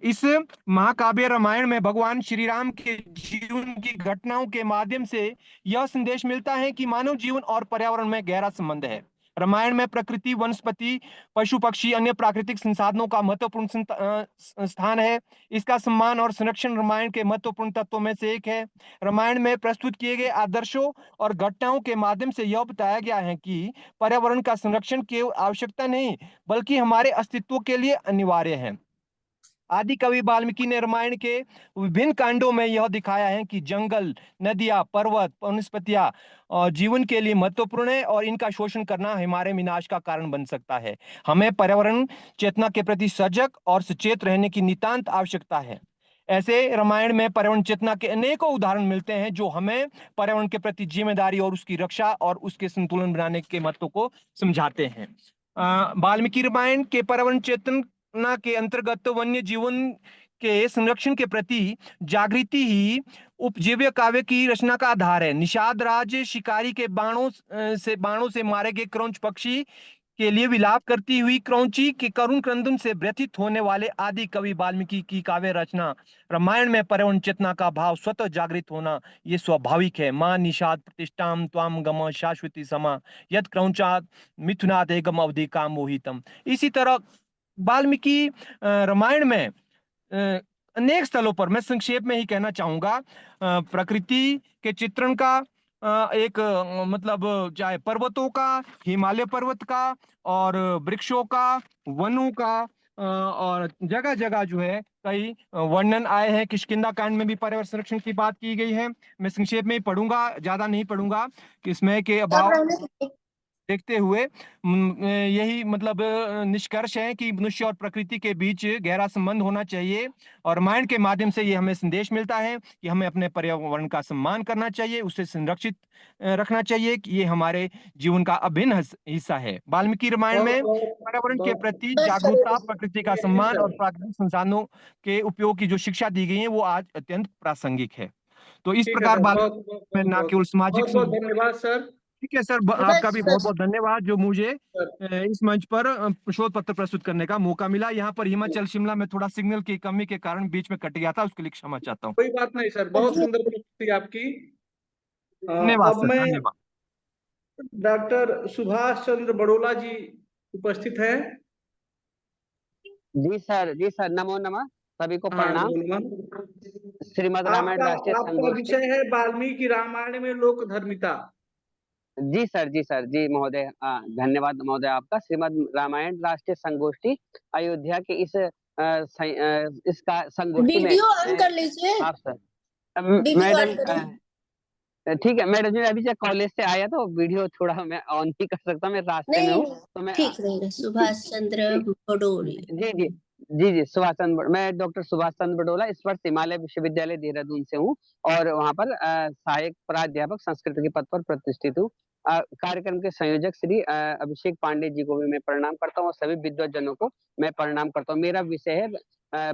इस महाकाव्य रामायण में भगवान श्री राम के जीवन की घटनाओं के माध्यम से यह संदेश मिलता है कि मानव जीवन और पर्यावरण में गहरा संबंध है। रामायण में प्रकृति, वनस्पति, पशु पक्षी, अन्य प्राकृतिक संसाधनों का महत्वपूर्ण स्थान है। इसका सम्मान और संरक्षण रामायण के महत्वपूर्ण तत्वों में से एक है। रामायण में प्रस्तुत किए गए आदर्शों और घटनाओं के माध्यम से यह बताया गया है कि पर्यावरण का संरक्षण केवल आवश्यकता नहीं बल्कि हमारे अस्तित्व के लिए अनिवार्य है। आदि कवि वाल्मीकि ने रामायण के विभिन्न कांडों में यह दिखाया है कि जंगल, नदियां, पर्वत, वनस्पतियां जीवन के लिए महत्वपूर्ण है और इनका शोषण करना हमारे विनाश का कारण बन सकता है। हमें पर्यावरण चेतना के प्रति सजग और सचेत रहने की नितांत आवश्यकता है। ऐसे रामायण में पर्यावरण चेतना के अनेकों उदाहरण मिलते हैं जो हमें पर्यावरण के प्रति जिम्मेदारी और उसकी रक्षा और उसके संतुलन बनाने के महत्व को समझाते हैं। वाल्मीकि रामायण के पर्यावरण चेतना के अंतर्गत वन्य जीवन के संरक्षण के प्रति जागृति ही उपजीव्य काव्य की रचना का आधार है। निषाद राज शिकारी के बाणों से मारे गए क्रौंच पक्षी के लिए विलाप करती हुई क्रौंची के करुण क्रंदन से व्यथित होने वाले आदि कवि वाल्मीकि की काव्य रचना रामायण में पर्यावरण चेतना का भाव स्वतः जागृत होना ये स्वाभाविक है। मां निषाद प्रतिष्ठाम त्वाम गम शाश्वती समा यद क्रौंचात मिथुनाद एगम अवधि काम मोहितम। इसी तरह वाल्मीकि रामायण में अनेक स्थलों पर, मैं संक्षेप में ही कहना चाहूंगा, प्रकृति के चित्रण का एक मतलब चाहे पर्वतों का, हिमालय पर्वत का और वृक्षों का, वनों का और जगह जगह जो है कई वर्णन आए हैं। किष्किंधा कांड में भी पर्यावरण संरक्षण की बात की गई है। मैं संक्षेप में ही पढ़ूंगा, ज्यादा नहीं पढ़ूंगा कि समय के अभाव देखते हुए यही मतलब निष्कर्ष है कि मनुष्य और प्रकृति के बीच गहरा संबंध होना चाहिए और रामायण के माध्यम से ये हमें संदेश मिलता है कि हमें अपने पर्यावरण का सम्मान करना चाहिए, उसे संरक्षित रखना चाहिए कि ये हमारे जीवन का अभिन्न हिस्सा है। वाल्मीकि रामायण में पर्यावरण के प्रति जागरूकता, प्रकृति का सम्मान और प्राकृतिक संसाधनों के उपयोग की जो शिक्षा दी गई है वो आज अत्यंत प्रासंगिक है। तो इस प्रकार में न केवल सामाजिक, धन्यवाद सर। ठीक है सर, आपका भी बहुत बहुत धन्यवाद जो मुझे इस मंच पर शोध पत्र प्रस्तुत करने का मौका मिला। यहाँ पर हिमाचल शिमला में थोड़ा सिग्नल की कमी के कारण बीच में कट गया था, उसके लिए क्षमा चाहता हूँ। कोई बात नहीं सर, बहुत सुंदर प्रस्तुति आपकी। धन्यवाद अब सर, मैं धन्यवाद। डॉक्टर सुभाष चंद्र बड़ोला जी उपस्थित है। जी सर, नमो नमः, सभी को प्रणाम। श्रीमद् रामायण राष्ट्रीय आपका विषय है वाल्मीकि रामायण में लोक धर्मिता। जी सर, जी महोदय, धन्यवाद महोदय आपका। श्रीमद् रामायण राष्ट्रीय संगोष्ठी अयोध्या के इसका संगोष्ठी में वीडियो ऑन कर लीजिए आप सर मैडम, ठीक है मैडम जी, अभी जब कॉलेज से आया तो वीडियो थोड़ा मैं ऑन नहीं कर सकता, मैं रास्ते में हूँ तो मैं ठीक रहेगा। सुभाष चंद्र बडोला। जी सुभाष चंद्र, मैं डॉक्टर सुभाष चंद्र बडोला इस वर्ष हिमालय विश्वविद्यालय देहरादून से हूँ और वहाँ पर सहायक प्राध्यापक संस्कृत के पद पर प्रतिष्ठित हूँ। कार्यक्रम के संयोजक श्री अभिषेक पांडे जी को भी मैं प्रणाम करता हूँ और सभी विद्वजनों को मैं प्रणाम करता हूँ। मेरा विषय है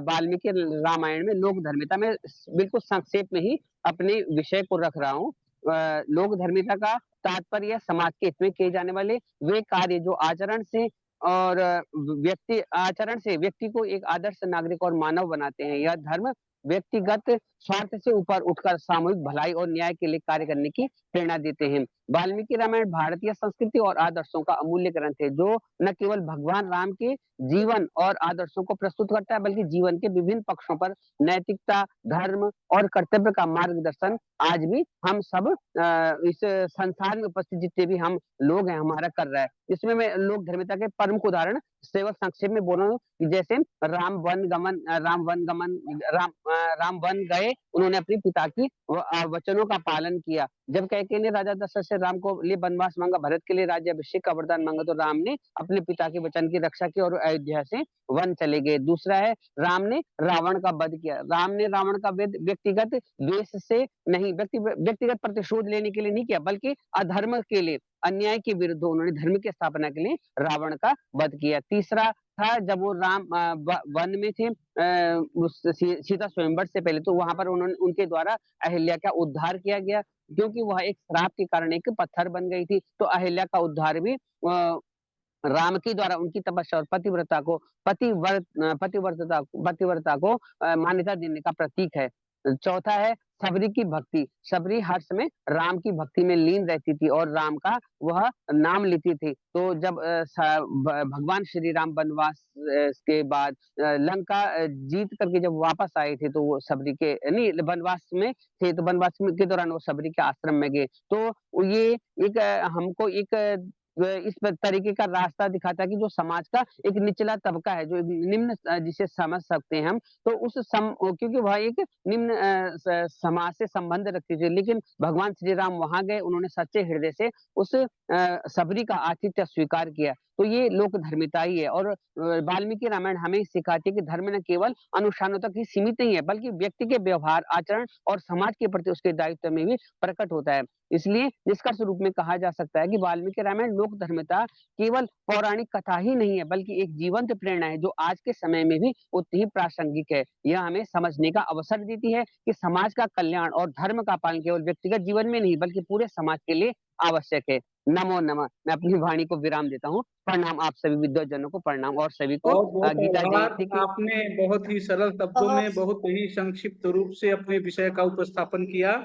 वाल्मीकि रामायण में लोक धर्मिता। मैं बिल्कुल संक्षेप में ही अपने विषय को रख रहा हूँ। लोक धर्मिता का तात्पर्य समाज के हित में किए जाने वाले वे कार्य जो आचरण से व्यक्ति को एक आदर्श नागरिक और मानव बनाते हैं। यह धर्म व्यक्तिगत स्वार्थ से ऊपर उठकर सामूहिक भलाई और न्याय के लिए कार्य करने की प्रेरणा देते हैं। वाल्मीकि रामायण भारतीय संस्कृति और आदर्शों का अमूल्य ग्रंथ है जो न केवल भगवान राम के जीवन और आदर्शों को प्रस्तुत करता है बल्कि जीवन के विभिन्न पक्षों पर नैतिकता, धर्म और कर्तव्य का मार्गदर्शन आज भी हम सब इस संसार में उपस्थित जितने भी हम लोग हैं हमारा कर रहा है। इसमें मैं लोक धर्मिता के प्रमुख उदाहरण केवल संक्षेप में बोल रहा हूँ। जैसे राम वन गए, उन्होंने अपने पिता की वचनों का पालन किया। जब कैकेयी ने राजा दशरथ से से राम को लिए वनवास मांगा, भरत के लिए राज्याभिषेक का वरदान मांगा, तो राम ने अपने पिता के वचन की रक्षा की और अयोध्या से वन चले गए। दूसरा है, राम ने रावण का वध किया। राम ने रावण का वध व्यक्तिगत द्वेष से नहीं, व्यक्तिगत प्रतिशोध लेने के लिए नहीं किया, बल्कि अधर्म के लिए, अन्याय के विरुद्ध उन्होंने धर्म की स्थापना के लिए रावण का वध किया। तीसरा था, जब वो राम वन में थे सीता स्वयंवर से पहले, तो वहां पर उन्होंने उनके द्वारा अहिल्या का उद्धार किया गया, क्योंकि वह एक श्राप के कारण एक पत्थर बन गई थी। तो अहिल्या का उद्धार भी राम के द्वारा उनकी तपस्या और पतिव्रता को मान्यता देने का प्रतीक है। चौथा है सबरी की भक्ति। सबरी हर समय राम की भक्ति में लीन रहती थी और राम का वह नाम लेती थी। तो जब भगवान श्री राम वनवास के बाद लंका जीत करके जब वापस आए थे, तो वो सबरी के नहीं वनवास में थे, तो वनवास के दौरान वो सबरी के आश्रम में गए। तो ये एक हमको एक इस तरीके का रास्ता दिखाता है कि जो समाज का एक निचला तबका है, जो निम्न जिसे समझ सकते हैं हम, तो क्योंकि वह एक निम्न समाज से संबंध रखती थी, लेकिन भगवान श्री राम वहां गए, उन्होंने सच्चे हृदय से उस सबरी का आतिथ्य स्वीकार किया। तो ये लोक धर्मिता ही है। और वाल्मीकि रामायण हमें सिखाती है कि धर्म न केवल अनुष्ठानों तक ही सीमित नहीं है, बल्कि व्यक्ति के व्यवहार, आचरण और समाज के प्रति उसके दायित्व में भी प्रकट होता है। इसलिए निष्कर्ष रूप में कहा जा सकता है कि वाल्मीकि रामायण लोक धर्मिता केवल पौराणिक कथा ही नहीं है, बल्कि एक जीवंत प्रेरणा है, जो आज के समय में भी उतनी ही प्रासंगिक है। यह हमें समझने का अवसर देती है कि समाज का कल्याण और धर्म का पालन केवल व्यक्तिगत जीवन में नहीं, बल्कि पूरे समाज के लिए आवश्यक है। नमो नमः। मैं अपनी वाणी को विराम देता हूँ। प्रणाम आप सभी विद्वजनों को, प्रणाम और सभी को बहुत गीता आभार। जयंती की। आपने बहुत ही सरल शब्दों में, बहुत ही संक्षिप्त रूप से अपने विषय का उपस्थापन किया।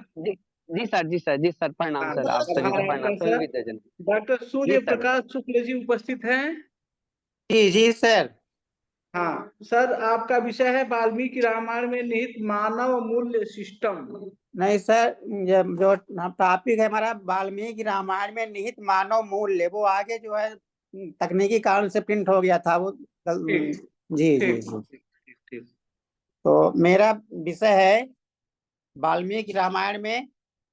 जी सर, प्रणाम सर, आप सभी को प्रणाम, सभी विद्वजन। डॉक्टर सूर्य प्रकाश शुक्ल जी उपस्थित हैं। जी सर। हाँ सर, आपका विषय है वाल्मीकि रामायण में निहित मानव मूल्य सिस्टम। नहीं सर, जो टॉपिक है हमारा वाल्मीकि रामायण में निहित मानव मूल्य, वो आगे जो है तकनीकी कारण से प्रिंट हो गया था वो। जी। तो मेरा विषय है वाल्मीकि रामायण में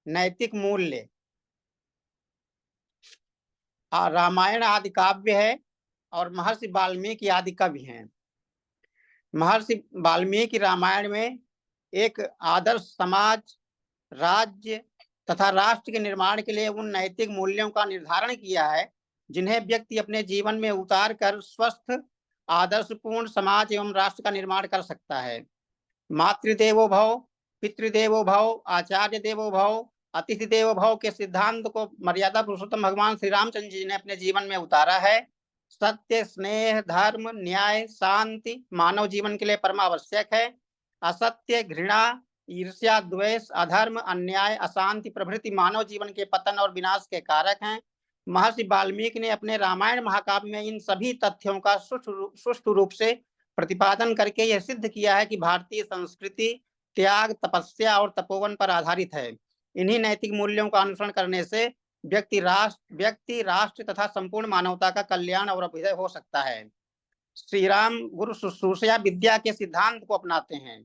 नैतिक मूल्य। रामायण आदि काव्य है और महर्षि वाल्मीकि आदि कवि हैं। महर्षि वाल्मीकि रामायण में एक आदर्श समाज, राज्य तथा राष्ट्र के निर्माण के लिए उन नैतिक मूल्यों का निर्धारण किया है, जिन्हें व्यक्ति अपने जीवन में उतार कर स्वस्थ, आदर्शपूर्ण समाज एवं राष्ट्र का निर्माण कर सकता है। मातृदेवो भव, पितृदेवो भव, आचार्य देवो भव, अतिथि देवो भव के सिद्धांत को मर्यादा पुरुषोत्तम भगवान श्री रामचंद्र जी ने अपने जीवन में उतारा है। सत्य, स्नेह, धर्म, न्याय, शांति मानव जीवन के लिए परम आवश्यक है। असत्य, घृणा, ईर्ष्या, द्वेष, अधर्म, अन्याय, अशांति प्रभृति मानव जीवन के पतन और विनाश के कारक हैं। महर्षि वाल्मीकि ने अपने रामायण महाकाव्य में इन सभी तथ्यों का सुष्ठु रूप से प्रतिपादन करके यह सिद्ध किया है कि भारतीय संस्कृति त्याग, तपस्या और तपोवन पर आधारित है। इन्हीं नैतिक मूल्यों का अनुसरण करने से व्यक्ति, राष्ट्र तथा संपूर्ण मानवता का कल्याण और अभ्युदय हो सकता है। श्री राम गुरु शुश्रूषया विद्या के सिद्धांत को अपनाते हैं।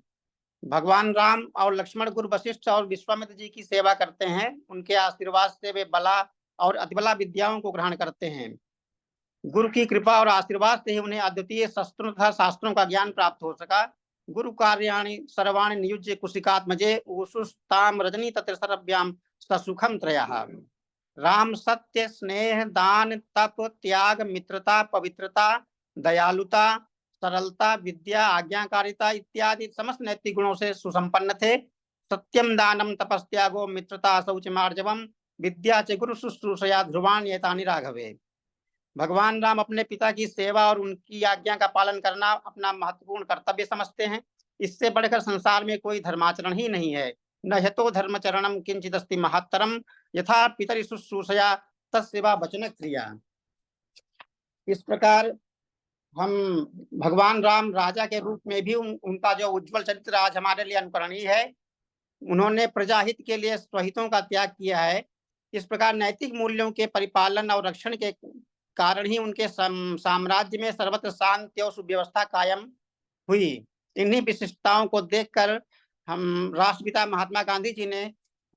भगवान राम और लक्ष्मण गुरु वशिष्ठ और विश्वामित्र जी की सेवा करते हैं। उनके आशीर्वाद से वे बला और अतिबला विद्याओं को ग्रहण करते हैं। गुरु की कृपा और आशीर्वाद से ही उन्हें अद्वितीय शस्त्रों तथा शास्त्रों का ज्ञान प्राप्त हो सका। गुरु कार्याणि सर्वाणि नियुज्य कुशिकात्मजे उषुस्ताम रजनी तत्रसरभ्याम ससुखम त्रयः। राम सत्य, स्नेह, दान, तप, त्याग, मित्रता, पवित्रता, दयालुता, सरलता, विद्या, आज्ञाकारिता इत्यादि समस्त नैतिक गुणों से सुसंपन्न थे। सत्यम, दानम, तपस्त्यागो, मित्रता, शौचमार्जवम, विद्या च गुरु शुश्रूषया ध्रुवान एतानि राघवे। भगवान राम अपने पिता की सेवा और उनकी आज्ञा का पालन करना अपना महत्वपूर्ण कर्तव्य समझते हैं। इससे बढ़कर संसार में कोई धर्माचरण ही नहीं है। न यतो धर्मचरणम किंचिदस्ति महत्तरम यथा पितरि शुश्रूषया तत्सेवा वचन क्रिया। इस प्रकार हम भगवान राम राजा के रूप में भी उनका जो उज्जवल चरित्र आज हमारे लिए अनुकरणीय है। उन्होंने प्रजाहित के लिए स्वहितों का त्याग किया है। इस प्रकार नैतिक मूल्यों के परिपालन और रक्षण के कारण ही उनके साम्राज्य में सर्वत्र शांति और सुव्यवस्था कायम हुई। इन्हीं विशिष्टताओं को देखकर हम राष्ट्रपिता महात्मा गांधी जी ने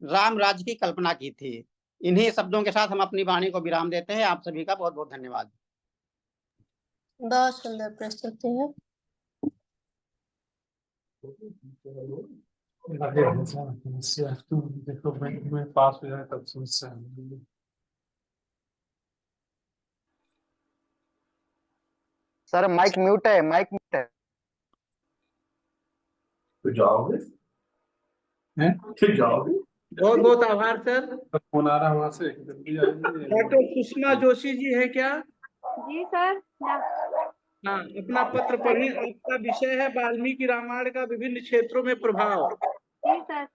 राम राज्य की कल्पना की थी। इन्हीं शब्दों के साथ हम अपनी वाणी को विराम देते हैं। आप सभी का बहुत बहुत धन्यवाद। बहुत सुंदर प्रस्तुति है। देखो मैं पास हो जाए तब समस्या है। सर माइक म्यूट है, माइक म्यूट है। तो जाओगे हैं? फिर जाओगे। बहुत बहुत आभार सर। फोन आ रहा है वहां से, जल्दी आएंगे। डॉक्टर सुषमा जोशी जी है क्या? जी सर। हाँ, अपना पत्र पढ़िए। आपका विषय है वाल्मीकि रामायण का विभिन्न क्षेत्रों में प्रभाव। जी सर।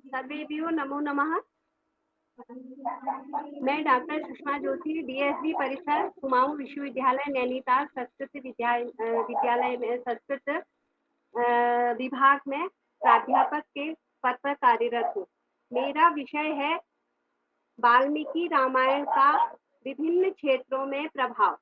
सर्वेभ्यो नमो नमः। मैं डॉक्टर सुषमा जोशी, डीएसबी परिसर कुमाऊं विश्वविद्यालय नैनीताल संस्कृत विद्यालय में संस्कृत विभाग में प्राध्यापक के पद पर कार्यरत हूँ। मेरा विषय है वाल्मीकि रामायण का विभिन्न क्षेत्रों में प्रभाव।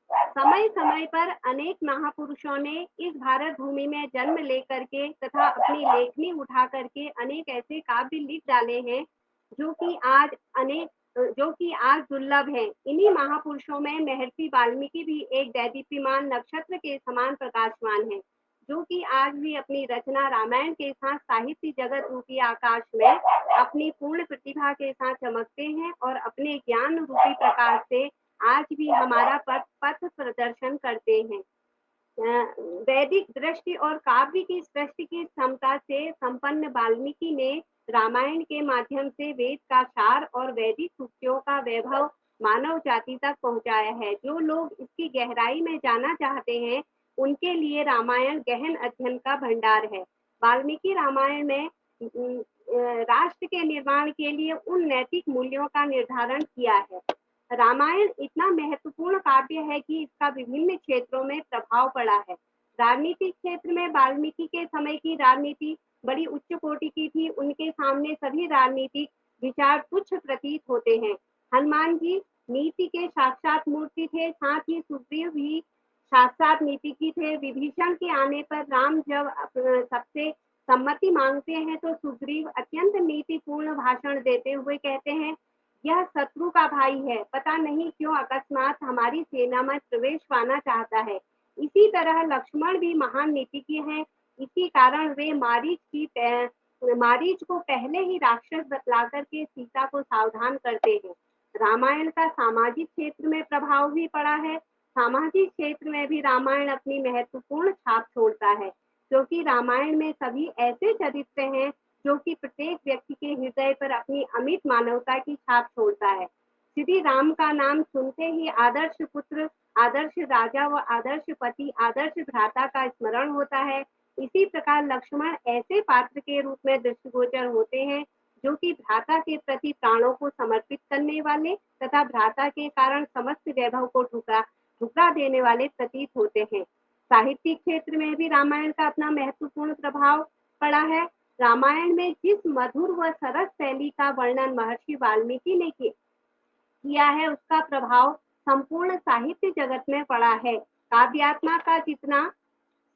समय समय पर अनेक महापुरुषों ने इस भारत भूमि में जन्म लेकर के तथा अपनी लेखनी उठा करके अनेक ऐसे काव्य लिख डाले हैं जो कि आज दुर्लभ हैं। इन्हीं महापुरुषों में महर्षि वाल्मीकि भी एक दैदीप्यमान नक्षत्र के समान प्रकाशमान है, जो कि आज भी अपनी रचना रामायण के साथ साहित्य जगत रूपी आकाश में अपनी पूर्ण प्रतिभा के साथ चमकते हैं और अपने ज्ञान रूपी प्रकाश से आज भी हमारा पथ प्रदर्शन करते हैं। वैदिक दृष्टि और काव्य की सृष्टि की क्षमता से संपन्न वाल्मीकि ने रामायण के माध्यम से वेद का सार और वैदिक सूक्तियों का वैभव मानव जाति तक पहुंचाया है। जो लोग इसकी गहराई में जाना चाहते हैं उनके लिए रामायण गहन अध्ययन का भंडार है। वाल्मीकि रामायण में राष्ट्र के निर्माण के लिए उन नैतिक मूल्यों का निर्धारण किया है। रामायण इतना महत्वपूर्ण काव्य है कि इसका विभिन्न क्षेत्रों में प्रभाव पड़ा है। राजनीतिक क्षेत्र में वाल्मीकि के समय की राजनीति बड़ी उच्च कोटि की थी। उनके सामने सभी राजनीतिक विचार तुच्छ प्रतीत होते हैं। हनुमान जी नीति के साक्षात मूर्ति थे, साथ ही सुग्रीव भी साक्षात नीति की थे। विभीषण के आने पर राम जब सबसे सम्मति मांगते हैं तो सुग्रीव अत्यंत नीतिपूर्ण भाषण देते हुए कहते हैं, यह शत्रु का भाई है, पता नहीं क्यों अकस्मात हमारी सेना में प्रवेश पाना चाहता है। इसी तरह लक्ष्मण भी महान नीतिज्ञ हैं। इसी कारण वे मारीच को पहले ही राक्षस बतला करके सीता को सावधान करते हैं। रामायण का सामाजिक क्षेत्र में प्रभाव भी पड़ा है। सामाजिक क्षेत्र में भी रामायण अपनी महत्वपूर्ण छाप छोड़ता है, क्योंकि रामायण में सभी ऐसे चरित्र हैं जो कि प्रत्येक व्यक्ति के हृदय पर अपनी अमिट मानवता की छाप छोड़ता है। श्री राम का नाम सुनते ही आदर्श पुत्र, आदर्श राजा व आदर्श पति, आदर्श भ्राता का स्मरण होता है। इसी प्रकार लक्ष्मण ऐसे पात्र के रूप में दृष्टिगोचर होते हैं जो कि भ्राता के प्रति प्राणों को समर्पित करने वाले तथा भ्राता के कारण समस्त वैभव को ठुकरा देने वाले प्रतीत होते हैं। साहित्यिक क्षेत्र में भी रामायण का अपना महत्वपूर्ण प्रभाव पड़ा है। रामायण में जिस मधुर व सरस शैली का वर्णन महर्षि वाल्मीकि ने किया है, उसका प्रभाव संपूर्ण साहित्य जगत में पड़ा है। काव्यात्मा का जितना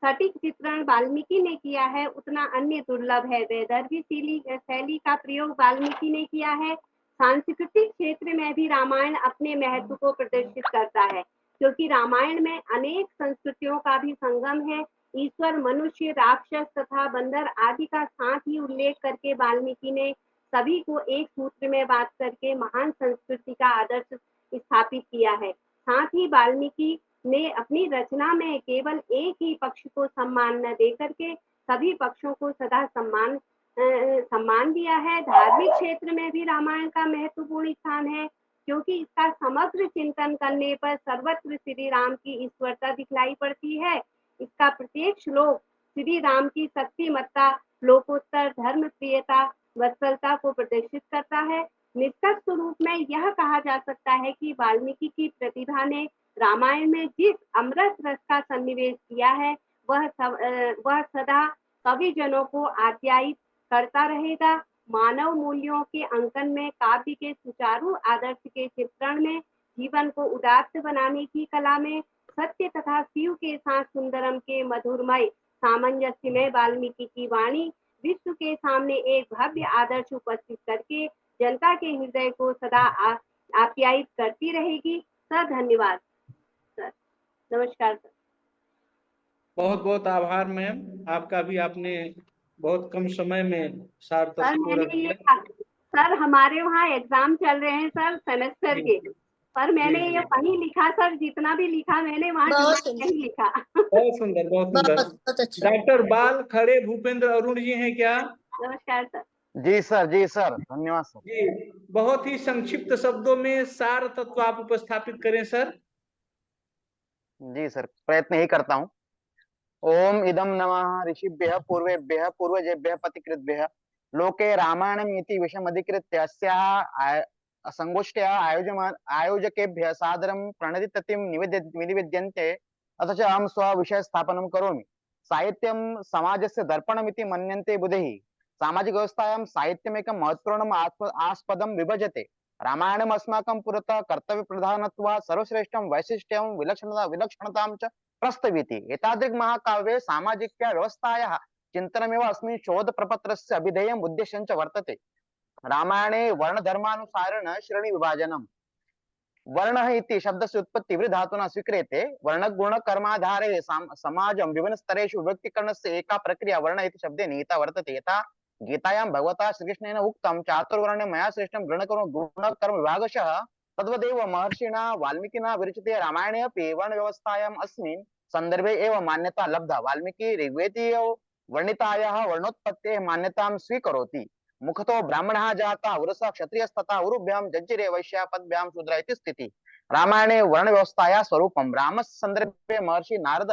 सटीक चित्रण वाल्मीकि ने किया है उतना अन्य दुर्लभ है। वैदर्भी शैली का प्रयोग वाल्मीकि ने किया है। सांस्कृतिक क्षेत्र में भी रामायण अपने महत्व को प्रदर्शित करता है, क्योंकि रामायण में अनेक संस्कृतियों का भी संगम है। ईश्वर, मनुष्य, राक्षस तथा बंदर आदि का साथ ही उल्लेख करके वाल्मीकि ने सभी को एक सूत्र में बात करके महान संस्कृति का आदर्श स्थापित किया है। साथ ही वाल्मीकि ने अपनी रचना में केवल एक ही पक्ष को सम्मान न दे करके सभी पक्षों को सदा सम्मान दिया है। धार्मिक क्षेत्र में भी रामायण का महत्वपूर्ण स्थान है, क्योंकि इसका समग्र चिंतन करने पर सर्वत्र श्री राम की ईश्वरता दिखलाई पड़ती है। इसका प्रत्येक श्लोक श्री राम की शक्तिमत्ता, लोकोत्तर, धर्म प्रियता, वत्सलता को प्रदर्शित करता है। निष्कर्ष रूप में यह कहा जा सकता है कि वाल्मीकि की प्रतिभा ने रामायण में जिस अमृत रस का सन्निवेश किया है वह सदा कविजनों को आप्यायित करता रहेगा। मानव मूल्यों के अंकन में, काव्य के सुचारू आदर्श के चित्रण में, जीवन को उदात्त बनाने की कला में, सत्य तथा शिव के साथ सुंदरम के मधुरमय सामंजस्य में वाल्मीकि की वाणी विश्व के सामने एक भव्य आदर्श उपस्थित करके जनता के हृदय को सदा आप्यायित करती रहेगी। सर धन्यवाद सर। नमस्कार सर। बहुत बहुत आभार मैम आपका भी, आपने बहुत कम समय में सार सर तत्व को रख मैंने ये दिया। सर हमारे वहाँ एग्जाम चल रहे हैं सर सेमेस्टर के, पर मैंने जी, ये जी। वही लिखा सर, जितना भी लिखा मैंने वहाँ बहुत जुबान सुंदर। नहीं लिखा। बहुत सुंदर, बहुत सुंदर। बहुत अच्छा। डॉक्टर बाल खड़े भूपेंद्र अरुण जी हैं क्या? नमस्कार सर। जी सर धन्यवाद सर। जी, बहुत ही संक्षिप्त शब्दों में सार तत्व आप उपस्थापित करें सर। जी सर, प्रयत्न ही करता हूँ। ओम इदम नमः ऋषिभ्यः पूर्वेभ्यः पूर्वजेभ्यः पतिकृद्भ्यः लोके रामायणमिति विषमधिकृत्य अस्याः संगोष्ठ्याः आयोजकेभ्यः सादरं प्रणतिततिं निवेद्यन्ते। अथ च अहं स्वविषयस्थापनं करोमि। साहित्यं समाजस्य दर्पणमिति मन्यन्ते बुधैः। सामाजिकव्यवस्थायां साहित्यमेकं महत्वपूर्णम् आस्पदं विभजते। रामायणम् अस्माकं पुरतः कर्तव्यप्रधानत्वात् सर्वश्रेष्ठं वैशिष्ट्यं विलक्षणतां च प्रस्तवीति। एतादृक् महाकाव्ये सामाजिक्या व्यवस्थायाः चिन्तनमेव अस्मिन् शोधप्रपत्रस्य अभिधेयम् उद्देश्यं च वर्तते। रामायणे वर्णधर्मानुसारेण श्रेणीविभाजनम्। वर्णः इति शब्दस्य उत्पत्तिः वृधातुना स्वीक्रियते। वर्णगुणकर्माधारे समाजं विभिन्नस्तरेषु विभक्तीकरणस्य एका प्रक्रिया वर्ण इति शब्दे निहिता वर्तते। यथा गीतायां भगवता श्रीकृष्णेन उक्तं चातुर्वर्ण्यं मया श्रेष्ठं गुणकर्म विभागशः, तद्वदेव महर्षिणा वाल्मीकिना विरचिते रामायणे अपि वर्णव्यवस्थायाम् अस्मिन् संदर्भे एव मान्यता लब्धा। वाल्मीकि ऋग्वेदीय वर्णितायाः वर्णोत्पत्तेः मान्यतां स्वीकरोति। मुखतो ब्राह्मणः जाता उरसः क्षत्रियस्तथा उरुभ्यां जज्जिरे वैश्या पद्भ्यां शूद्र इति स्थितिः। रामायणे वर्णव्यवस्थायाः स्वरूपं रामस्य संदर्भे महर्षि नारद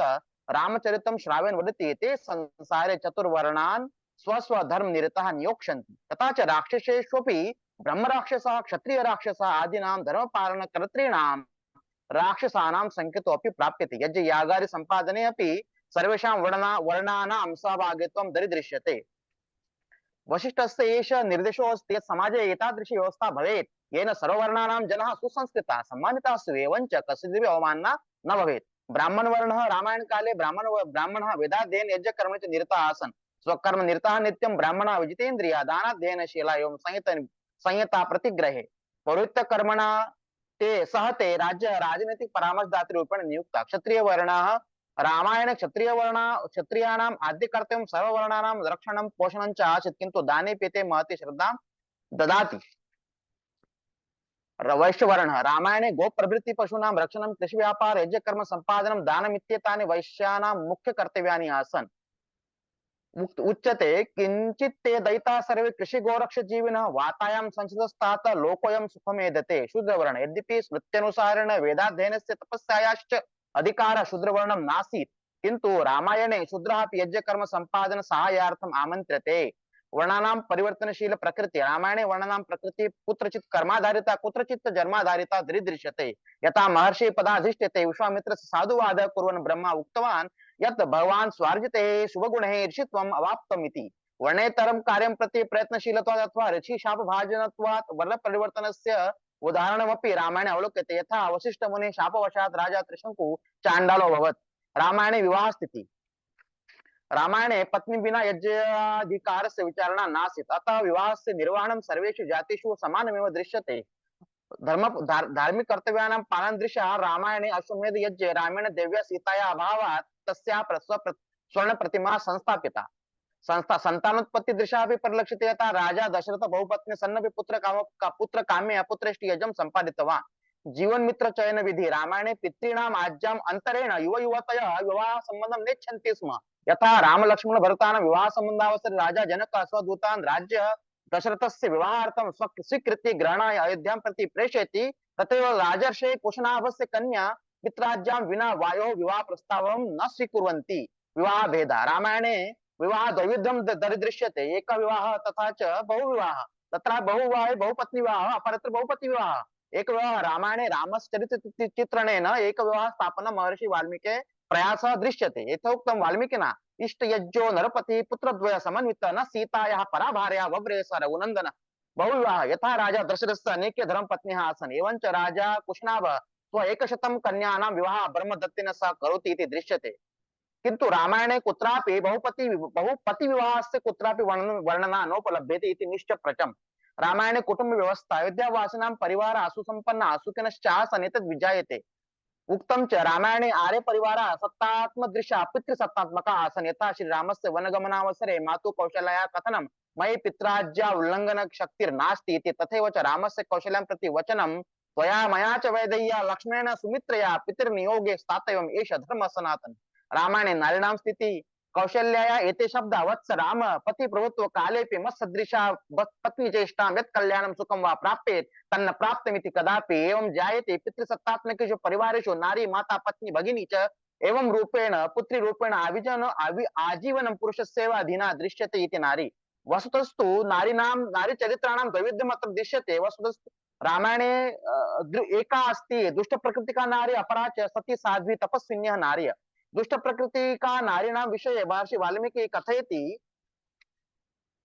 रामचरितं श्रावयन् वदति, ते संसारे चतुर्वर्णान् स्वस्वधर्मनिरताः नियोक्ष्यन्ति। तथा च राक्षसेष्वपि ब्रह्मराक्षसः क्षत्रियराक्षसः आदीनां धर्मपालनकर्तॄणां राक्षसानां संकेतोऽपि प्राप्यते। यज्ञयागादि सम्पादने अपि सर्वेषां वर्णानां सहभागित्वं दरीदृश्यते। वशिष्ठस्य एष निर्देशो अस्ति यत् समाजे एतादृशी व्यवस्था भवेत् येन सर्ववर्णानां जनाः सुसंस्कृताः सम्मानिताः स्युः, एवञ्च कस्यचिदपि अवमानना न भवेत्। ब्राह्मणवर्णः रामायण काले ब्राह्मणः वेदाध्ययन यज्ञकर्मणि च निरताः आसन्। स्वकर्म निरताः नित्यं ब्राह्मणाः विजितेन्द्रियाः दानाध्ययनशीला एवं संयता प्रतिग्रहे पौरोहित्यकर्मणा ते राज्य राजनीतिक परामर्शदातृरूपेण नियुक्ताः। क्षत्रियवर्णाः रामायण क्षत्रियाणाम् आद्य कर्तव्यं सर्ववर्णानां रक्षणं पोषणं च आसीत्, किन्तु दाने पेते महती श्रद्धां ददाति। वैश्यवर्णः रामायणे गोप्रभृति पशूनां रक्षणं कृषि व्यापार यज्ञकर्म सम्पादनं दानम् इत्येतानि वैश्यानां मुख्य कर्तव्यानि आसन्। उच्यते किंचित ते दैता सर्वे कृषि गोरक्ष जीविनः वातायां संसदस्तात लोकोऽयं सुखमेधते। शूद्रवर्ण यद्यपि स्मृत्यनुसारेण वेदाध्ययनस्य तपस्यायाश्च अधिकारः शूद्रवर्णं नासीत्, किन्तु रामायणे शूद्रः अपि यज्ञकर्म सम्पादन सहायार्थम् आमन्त्र्यते। वर्णानां परिवर्तनशील प्रकृति रामायणे वर्णानां प्रकृति कुत्रचित् कर्माधारिता कुत्रचित् जन्माधारिता दरीदृश्यते। यथा महर्षि पदाधिष्ठिते विश्वामित्रस्य साधुवादः कुर्वन् ब्रह्मा उक्तवान् यत् भगवान् स्वार्जिते शुभगुणैः ऋषित्वम् अवाप्तम् इति। वर्णेतरं कार्यं प्रति प्रयत्नशीलत्वात् अथवा ऋषिशापभाजनत्वात् वर्णपरिवर्तनस्य उदाहरणमपि रामायणे अवलोक्यते। यथा वसिष्ठमुनिः शापवशात् राजा त्रिशङ्कुः चाण्डालो अभवत्। रामायणे विवाहस्थितिः रामायणे पत्नी विना यज्ञाधिकारस्य विचारणा नासीत्, अतः विवाहस्य निर्वहणं सर्वेषु जातिषु समानमेव दृश्यते। धार्मिक कर्तव्यानां पालनदृशः रामायणे अश्वमेध यज्ञे रामेण देव्या सीतायाः अभावात् तस्याः स्वर्ण प्रतिमा संस्थापिता। संतानोत्पत्ति दृशा भी परिलक्षिते। यथा राजा दशरथ बहुपत्नी सन्नपि पुत्र कामे अपुत्रेष्टि यज्ञं सम्पादितवान्। जीवन मित्र चयन विधि रामायणे पितॄणाम् आज्ञाम् अंतरेण युव युवतयः विवाह संबंधं नेच्छन्ति स्म। यथा राम लक्ष्मण भरतानां विवाह संबंधावसरे राजा जनकः स्वदूतान् राज्य दशरथस्य विवाहार्थं स्वीकृत्य ग्रहणाय अयोध्यां प्रति प्रेषयति, तथैव राजर्षे कुशनाभस्य कन्या पितराज्ञां विना वायोः विवाह प्रस्तावं न स्वीकुर्वन्ति। विवाह भेदः रामायणे विवाह द्वैविध्यं दरीदृश्यते। एक विवाह तथा च बहुविवाह। तत्र बहुविवाहे बहुपत्नी विवाह अपरत्र बहुपति विवाह। एक विवाह रामायणे रामस्य चरित्र चित्रणेन एक विवाह स्थापना महर्षि वाल्मीके प्रयासः दृश्यते। यथोक्तं वाल्मीकिना इष्टयज्ञो नरपति पुत्रद्वय समन्वित न सीतायाः पराभार्या वव्रे स रघुनन्दन। बहुविवाह यथा राजा दशरथस्य अनेके धर्मपत्न्यः आसन्, एवञ्च राजा कुशनाभ स्व 100 कन्यानां विवाह ब्रह्मदत्तेन सह करोति इति दृश्यते। किंतु रामायणे कुत्रापि बहुपति विवाहस्य कुत्रापि वर्णना नोपलभ्यते इति निश्चप्रचम्। रामायणे कुटुंब व्यवस्था अयोध्यावासिनां परिवारः सुसम्पन्नः सुखिनश्चासन् एतद् विजायते। उक्तं च रामायणे आर्य परिवारः सत्तात्मदृशा पितृसत्तात्मकः आसन्। यथा श्रीरामस्य वनगमनावसरे मातुः कौशल्यायाः कथनं मयि पित्राज्ञा उल्लङ्घन शक्तिर्नास्ति इति, तथैव च रामस्य कौशल्यां प्रति वचनं त्वया मया च वैदेह्या लक्ष्मणेन सुमित्रया पितृनियोगे स्थातव्यम् एष धर्मः सनातनः। रामायणे नारीणां स्थितिः कौशल्याया एते शब्दा वत्स राम पति प्रभुत्व कालेपि मत्सदृशा पत्नी चेष्टां यत् कल्याणं सुखं वा प्राप्येत तन्न प्राप्तमिति कदापि। एवं जायते पितृसत्तात्मकेषु परिवारेषु नारी माता पत्नी भगिनी च एवं रूपेण पुत्री रूपेण आजीवनं पुरुषस्यैव अधीना दृश्यते इति नारी। वस्तुतस्तु नारी चरित्राणां वैविध्यम् अत्र दृश्यते। वस्तुतस्तु रामायणे एका अस्ति दुष्ट प्रकृति का नारी, अपरा च सती साध्वी तपस्विन्यः नार्य। दुष्ट प्रकृति का नारीणां विषये महर्षि वाल्मीकि कथयति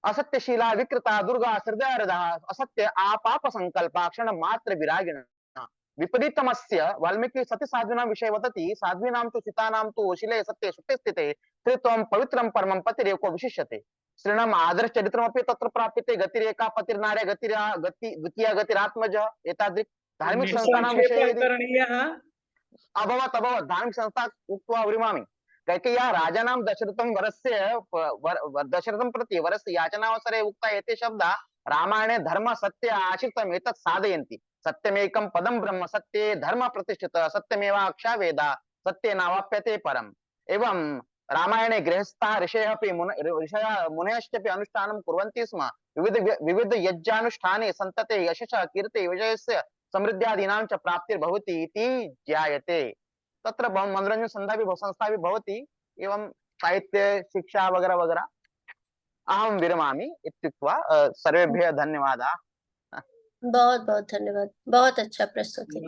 असत्यशीला विकृता दुर्गा हृदयहृदः असत्य आपाप संकल्पा क्षण मात्र विरागिणः। विपरीतमस्य वाल्मीकि सती साध्वीनां विषये वदति साध्वीनां तु सीतानां तु शिले सत्ये सुप्ते स्थिते त्रित्वं पवित्रं परमं पतिरेको विशिष्यते। श्रीणाम् आदर्श चरित्रमपि तत्र प्राप्यते। गतिरेका पतिर्नार्य द्वितीया गतिरात्मजः। एतादृक् धार्मिक संस्थानां विषये अभवत् धार्मिक संस्था उक्त्वा विरमामि। कैकेय्याः राजानां दशरथं प्रति वरस्य याचनावसरे उक्ता एते शब्दा रामायणे धर्म सत्य आश्रितम् एतत् साधयन्ति। सत्यमेकं पदं ब्रह्म सत्ये धर्म प्रतिष्ठितः सत्यमेवाक्षा वेदा सत्ये नावाप्यते परम्। एवं रामायणे गृहस्थाः ऋषयः अपि मुनयश्चपि अनुष्ठानं कुर्वन्ति स्म। विविध यज्ञानुष्ठाने सन्तते यशसः कीर्ते विजयस्य समृद्ध्यादीनां च प्राप्तिर्भवति इति ज्ञायते। तत्र मनोरंजन संस्था भी भवति एवं साहित्य शिक्षा वगैरह वगैरह। अहं विरमामि इत्युक्त्वा सर्वेभ्यः धन्यवादाः। बहुत बहुत धन्यवाद, बहुत अच्छा प्रस्तुति।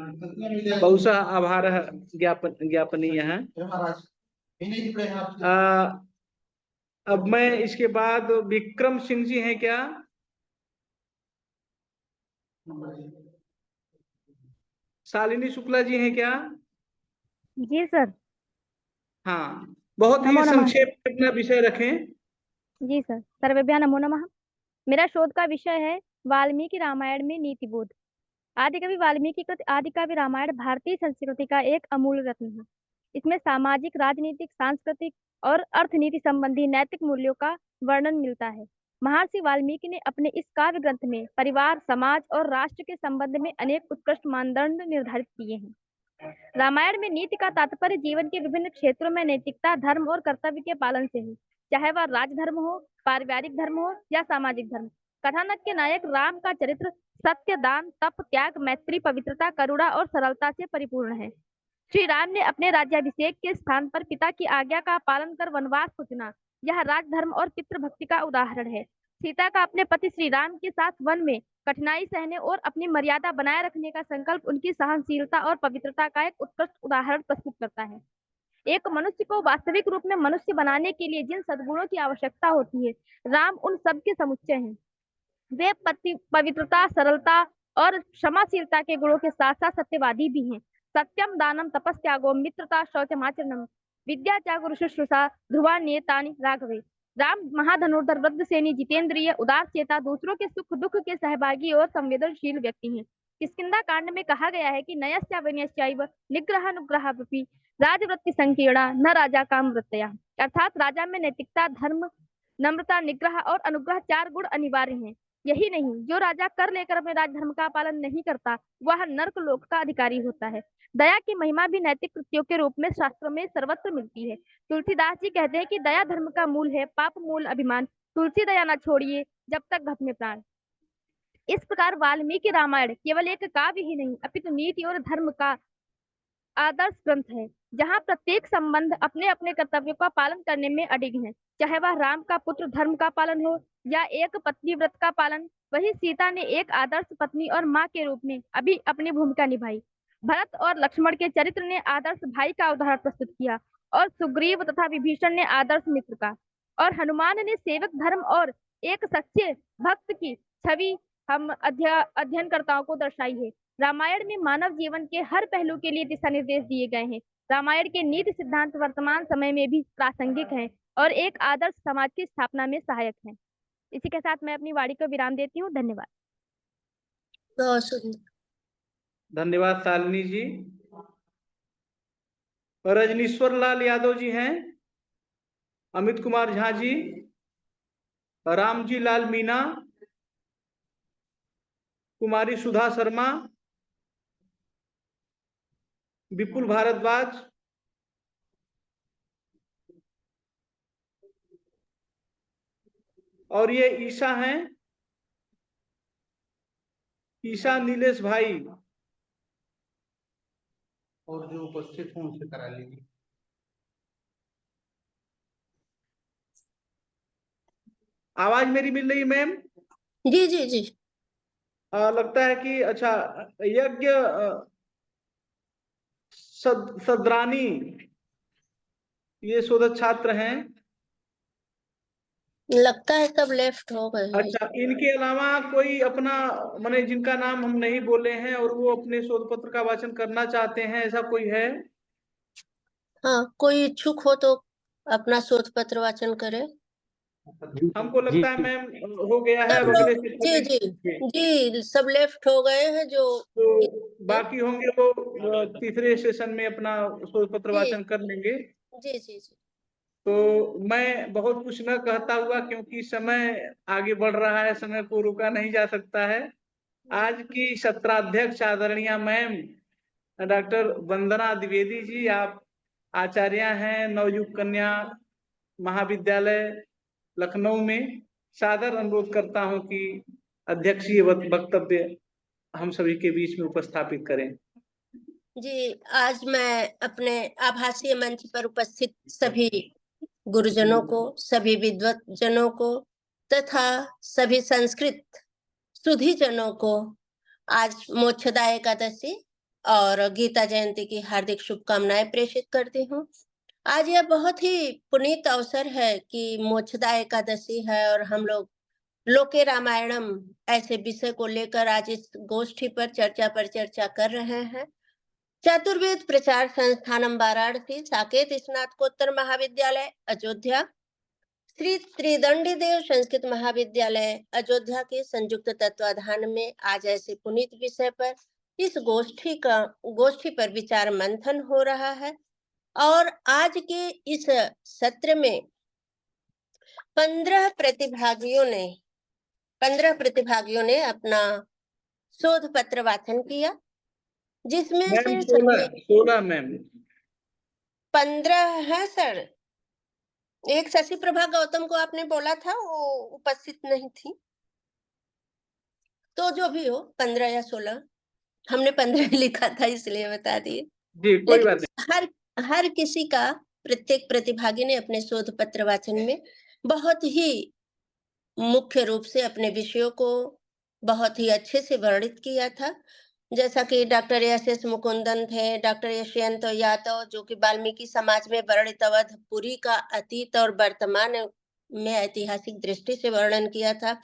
बहुशः आभारः ज्ञापनीयः। अब मैं इसके बाद विक्रम सिंह जी हैं क्या? शालिनी शुक्ला जी हैं क्या? जी सर। हाँ, बहुत ही नमो नमः। संक्षेप में अपना विषय रखें। जी सर। सर्वेभ्यः नमो नमः। मेरा शोध का विषय है वाल्मीकि रामायण में नीति बोध। आदिकवि वाल्मीकि कृत आदिकाव्य रामायण भारतीय संस्कृति का एक अमूल्य रत्न है। इसमें सामाजिक, राजनीतिक, सांस्कृतिक और अर्थनीति संबंधी नैतिक मूल्यों का वर्णन मिलता है। महर्षि वाल्मीकि ने अपने इस काव्य ग्रंथ में परिवार, समाज और राष्ट्र के संबंध में अनेक उत्कृष्ट मानदंड निर्धारित किए हैं। रामायण में नीति का तात्पर्य जीवन के विभिन्न क्षेत्रों में नैतिकता, धर्म और कर्तव्य के पालन से है, चाहे वह राजधर्म हो, पारिवारिक धर्म हो या सामाजिक धर्म। कथानक के नायक राम का चरित्र सत्य, दान, तप, त्याग, मैत्री, पवित्रता, करुणा और सरलता से परिपूर्ण है। श्री राम ने अपने राज्याभिषेक के स्थान पर पिता की आज्ञा का पालन कर वनवास को चुना। यह राजधर्म और पितृभक्ति का उदाहरण है। सीता का अपने पति श्री राम के साथ वन में कठिनाई सहने और अपनी मर्यादा बनाए रखने का संकल्प उनकी सहनशीलता और पवित्रता का एक उत्कृष्ट उदाहरण प्रस्तुत करता है। एक मनुष्य को वास्तविक रूप में मनुष्य बनाने के लिए जिन सद्गुणों की आवश्यकता होती है, राम उन सब के समुच्चय हैं। वे पवित्रता, सरलता और क्षमाशीलता के गुणों के साथ साथ सत्यवादी भी हैं। सत्यम, दानम, तपस्त्यागो, मित्रता, शौचमाचरणम, विद्या, त्याग, शुश्रूषा, ध्रुवा नियतानि राघवे। राम महाधनुर्धर, वृद्धसेनी, जितेंद्रिय, उदारचेता, दूसरों के सुख दुख के सहभागी और संवेदनशील व्यक्ति हैं। किष्किंधा कांड में कहा गया है कि नयस्या विनयस्यैव निग्रहानुग्रहावपि राजवृत्ति संकीर्णा न राजा काम वृत्तया। अर्थात राजा में नैतिकता, धर्म, नम्रता, निग्रह और अनुग्रह 4 गुण अनिवार्य हैं। यही नहीं, जो राजा कर लेकर अपने राजधर्म का पालन नहीं करता वह नर्क लोक का अधिकारी होता है। दया की महिमा भी नैतिक कृत्यों के रूप में शास्त्रों में सर्वत्र मिलती है। तुलसीदास जी कहते हैं कि दया धर्म का मूल है, पाप मूल अभिमान, तुलसी दया न छोड़िए जब तक घट में प्राण। इस प्रकार वाल्मीकि रामायण केवल एक काव्य ही नहीं अपितु नीति और धर्म का आदर्श ग्रंथ है, जहाँ प्रत्येक संबंध अपने अपने कर्तव्यों का पालन करने में अडिग है। चाहे वह राम का पुत्र धर्म का पालन हो या एक पत्नी व्रत का पालन, वही सीता ने एक आदर्श पत्नी और माँ के रूप में अभी अपनी भूमिका निभाई। भरत और लक्ष्मण के चरित्र ने आदर्श भाई का उदाहरण प्रस्तुत किया और सुग्रीव तथा विभीषण ने आदर्श मित्र का, और हनुमान ने सेवक धर्म और एक सच्चे भक्त की छवि हम अध्ययनकर्ताओं को दर्शाई है। रामायण में मानव जीवन के हर पहलू के लिए दिशा निर्देश दिए गए हैं। रामायण के नीति सिद्धांत वर्तमान समय में भी प्रासंगिक हैं और एक आदर्श समाज की स्थापना में सहायक हैं। इसी के साथ मैं अपनी वाणी को विराम देती हूँ। धन्यवाद। बहुत सुंदर। धन्यवाद शालिनी जी। रजनीश्वर लाल यादव जी हैं, अमित कुमार झा जी, रामजी लाल मीना, कुमारी सुधा शर्मा, विपुल भारद्वाज, और ये ईशा हैं, ईशा नीलेश भाई, और जो उपस्थित हों उनसे करा लीजिए। आवाज मेरी मिल रही मैम? जी जी जी। लगता है कि अच्छा, यज्ञ सदरानी ये शोधक छात्र हैं। लगता है सब लेफ्ट हो गए हैं। अच्छा, इनके अलावा कोई अपना माने जिनका नाम हम नहीं बोले हैं और वो अपने शोध पत्र का वाचन करना चाहते हैं, ऐसा कोई है? हाँ, कोई इच्छुक हो तो अपना शोध पत्र वाचन करे। हमको लगता है मैम हो गया है। सब अब अगले लोग से जी जी जी सब लेफ्ट हो गए हैं जो तो बाकी होंगे वो तीसरे सेशन में अपना शोध पत्र वाचन कर लेंगे। जी जी जी। तो मैं बहुत कुछ न कहता हुआ, क्योंकि समय आगे बढ़ रहा है, समय को रुका नहीं जा सकता है। आज की सत्राध्यक्ष आदरणीय मैम डॉक्टर वंदना द्विवेदी जी, आप आचार्य हैं नवयुग कन्या महाविद्यालय लखनऊ में। सादर अनुरोध करता हूं कि अध्यक्षीय वक्तव्य हम सभी के बीच में उपस्थापित करें। जी, आज मैं अपने आभासीय मंच पर उपस्थित सभी गुरुजनों को, सभी विद्वत जनों को तथा सभी संस्कृत सुधी जनों को आज मोक्षदा एकादशी और गीता जयंती की हार्दिक शुभकामनाएं प्रेषित करती हूँ। आज यह बहुत ही पुनीत अवसर है कि मोक्षदा एकादशी है और हम लोग लोके रामायणम ऐसे विषय को लेकर आज इस गोष्ठी पर चर्चा कर रहे हैं। चतुर्वेद प्रचार संस्थानम वाराणसी, साकेत स्नातकोत्तर महाविद्यालय अयोध्या, श्री त्रिदंडी देव संस्कृत महाविद्यालय अयोध्या के संयुक्त तत्वाधान में आज ऐसे पुनीत विषय पर इस गोष्ठी पर विचार मंथन हो रहा है। और आज के इस सत्र में 15 प्रतिभागियों ने अपना शोध पत्र वाचन किया, जिसमें से 16 मैम 15 है सर। एक शशि प्रभा गौतम को आपने बोला था, वो उपस्थित नहीं थी, तो जो भी हो 15 या 16, हमने 15 लिखा था इसलिए बता दिए। जी, कोई बात नहीं। हर किसी का, प्रत्येक प्रतिभागी ने अपने शोध पत्र वाचन में बहुत ही मुख्य रूप से अपने विषयों को बहुत ही अच्छे से वर्णित किया था। जैसा कि डॉक्टर एस मुकुंदन थे, डॉक्टर यशवंत यादव जो कि वाल्मीकि समाज में वर्णित अवधपुरी का अतीत और वर्तमान में ऐतिहासिक दृष्टि से वर्णन किया था।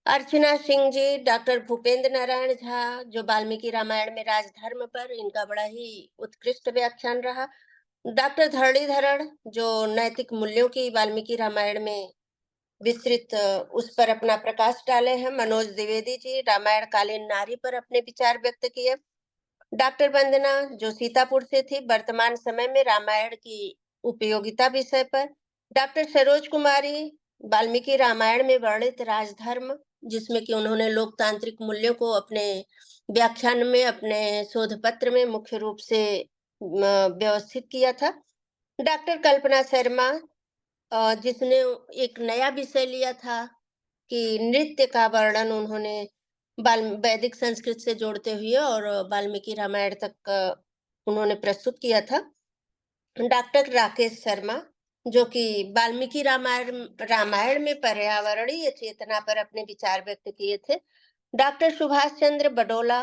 अर्चना सिंह जी, डॉक्टर भूपेंद्र नारायण झा जो वाल्मीकि रामायण में राजधर्म पर, इनका बड़ा ही उत्कृष्ट व्याख्यान रहा। डॉक्टर धरणीधरण जो नैतिक मूल्यों की वाल्मीकि रामायण में विस्तृत उस पर अपना प्रकाश डाले हैं। मनोज द्विवेदी जी रामायण कालीन नारी पर अपने विचार व्यक्त किए। डॉक्टर वंदना जो सीतापुर से थी, वर्तमान समय में रामायण की उपयोगिता विषय पर। डॉक्टर सरोज कुमारी वाल्मीकि रामायण में वर्णित राजधर्म, जिसमें कि उन्होंने लोकतांत्रिक मूल्यों को अपने व्याख्यान में, अपने शोध पत्र में मुख्य रूप से व्यवस्थित किया था। डॉक्टर कल्पना शर्मा जिसने एक नया विषय लिया था कि नृत्य का वर्णन उन्होंने वैदिक संस्कृत से जोड़ते हुए और वाल्मीकि रामायण तक उन्होंने प्रस्तुत किया था। डॉक्टर राकेश शर्मा जो कि वाल्मीकि रामायण में पर्यावरणीय चेतना पर अपने विचार व्यक्त किए थे। डॉक्टर सुभाष चंद्र बडोला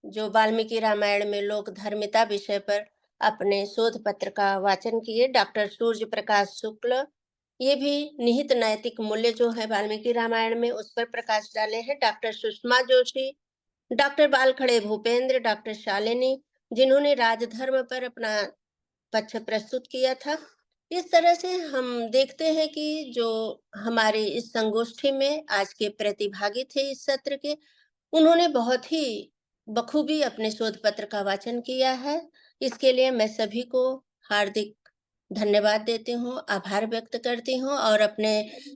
जो वाल्मीकि रामायण में लोक धर्मिता विषय पर अपने शोध पत्र का वाचन किए। डॉक्टर सूर्य प्रकाश शुक्ल ये भी निहित नैतिक मूल्य जो है वाल्मीकि रामायण में उस पर प्रकाश डाले हैं। Doctor Sushma Joshi, doctor Balkhade Bhupendra, doctor Shalini जिन्होंने राजधर्म पर अपना पक्ष प्रस्तुत किया था। इस तरह से हम देखते हैं कि जो हमारे इस संगोष्ठी में आज के प्रतिभागी थे इस सत्र के, उन्होंने बहुत ही बखूबी अपने शोध पत्र का वाचन किया है। इसके लिए मैं सभी को हार्दिक धन्यवाद देती हूँ, आभार व्यक्त करती हूँ और अपने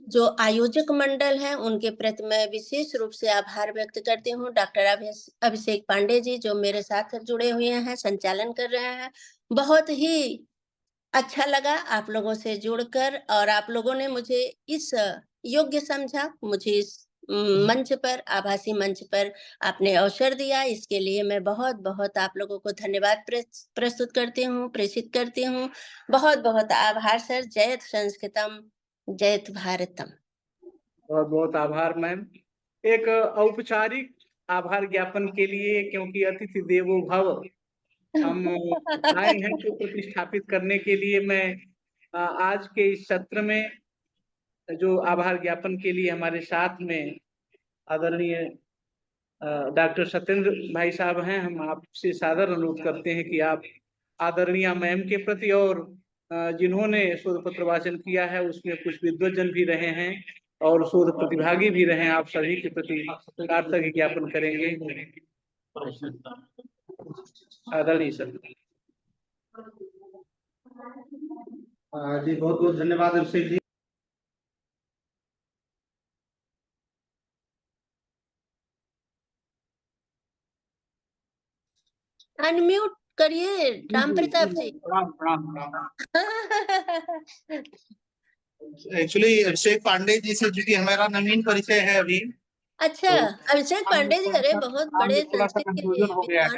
जो आयोजक मंडल हैं उनके प्रति मैं विशेष रूप से आभार व्यक्त करती हूँ। डॉक्टर अभिषेक पांडे जी जो मेरे साथ जुड़े हुए हैं, संचालन कर रहे हैं। बहुत ही अच्छा लगा आप लोगों से जुड़कर और आप लोगों ने मुझे इस योग्य समझा, मुझे इस मंच पर, आभासी मंच पर आपने अवसर दिया। इसके लिए मैं बहुत बहुत आप लोगों को धन्यवाद प्रस्तुत करती हूँ, प्रेषित करती हूँ। बहुत बहुत आभार सर। जयत संस्कृतम, जयत भारतम। बहुत बहुत आभार मैम। एक औपचारिक आभार ज्ञापन के लिए, क्योंकि अतिथि देवो भव हम आए हैं तो प्रतिष्ठापित करने के लिए मैं आज के इस सत्र में जो आभार ज्ञापन के लिए हमारे साथ में आदरणीय डॉक्टर सत्येंद्र भाई साहब हैं, हम आपसे सादर अनुरोध करते हैं कि आप आदरणीय मैम के प्रति और जिन्होंने शोध पत्र वाचन किया है उसमें कुछ विद्वजन भी रहे हैं और शोध प्रतिभागी भी रहे हैं, आप सभी के प्रति कृतज्ञता ज्ञापन करेंगे। आदरणीय सर जी बहुत बहुत धन्यवाद अभिषेक जी। अनम्यूट करिए राम प्रताप जी। एक्चुअली अभिषेक पांडे जी से चूंकि हमारा नवीन परिचय है अभी। अच्छा, अभिषेक पांडे जी, अरे बहुत बड़े संस्कृत के विद्वान।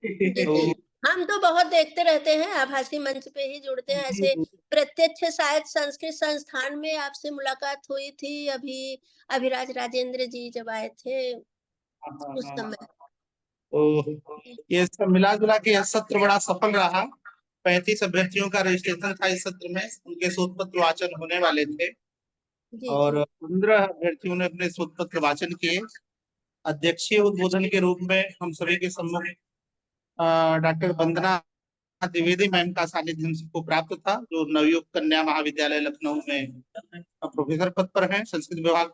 जी, हम तो बहुत देखते रहते हैं, आभासी मंच पे ही जुड़ते हैं। ऐसे प्रत्यक्ष शायद संस्कृत संस्थान में आपसे मुलाकात हुई थी अभी अभिराज राजेंद्र जी जब आए थे उस समय। तो ये सब मिला जुला के यह सत्र बड़ा सफल रहा। 35 अभ्यर्थियों का रजिस्ट्रेशन था इस सत्र में, उनके शोध पत्र वाचन होने वाले थे और 15 अभ्यर्थियों ने अपने शोध पत्र वाचन किए। अध्यक्षीय उद्बोधन के रूप में हम सभी के सम्मुख डॉक्टर वंदना द्विवेदी मैम का सानिध्य हम सबको प्राप्त था, जो नवयुक्त कन्या महाविद्यालय लखनऊ में प्रोफेसर पद पर हैं। संस्कृत विभाग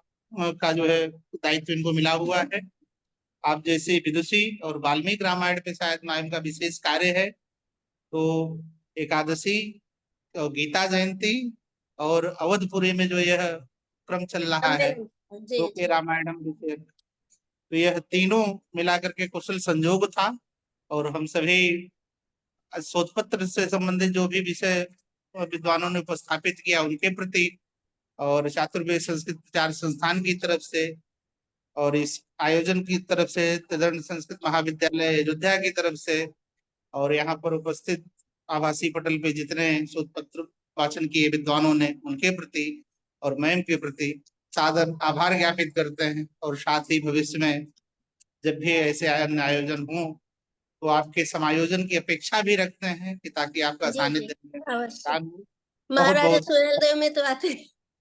का जो है दायित्व इनको मिला हुआ है। आप जैसे विदुषी और वाल्मीकि रामायण पे शायद मैम का विशेष कार्य है, तो एकादशी और गीता जयंती और अवधपुरी में जो यह क्रम चल रहा है लोके रामायणम विषय, तो यह तीनों मिलाकर के कुशल संयोग था और हम सभी शोध पत्र से संबंधित जो भी विषय विद्वानों ने उपस्थापित किया उनके प्रति और चातुर्वेद संस्कृत प्रचार संस्थान की तरफ से और इस आयोजन की तरफ से तदन संस्कृत महाविद्यालय अयोध्या की तरफ से और यहाँ पर उपस्थित आभासी पटल पे जितने शोध पत्र वाचन किए विद्वानों ने उनके प्रति और मैम के प्रति सादर आभार ज्ञापित करते हैं। और साथ ही भविष्य में जब भी ऐसे आयोजन हो तो आपके समायोजन की अपेक्षा भी रखते हैं कि ताकि आपका सानिध्य महाराजा सुहेलदेव में तो आते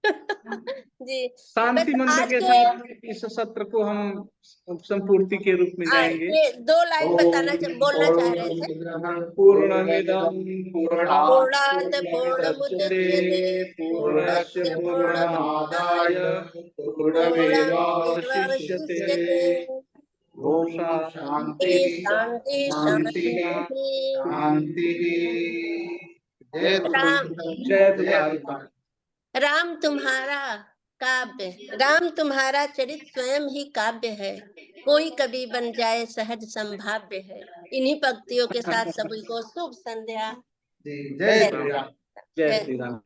जी। शांति मंत्र के साथ इस सत्र को हम संपूर्ति के रूप में जाएंगे। 2 लाइन बताना बोलना चाह रहे थे। पूर्णमिदं पूर्णात् पूर्णमुदच्यते पूर्णस्य पूर्णमादाय पूर्णमेवावशिष्यते। ओम शांति शांति शांति शांति। जय राम तुम्हारा काव्य, राम तुम्हारा चरित स्वयं ही काव्य है, कोई कभी बन जाए सहज संभाव्य है। इन्हीं पंक्तियों के साथ सभी को शुभ संध्या। जय श्री राम। जय श्री राम।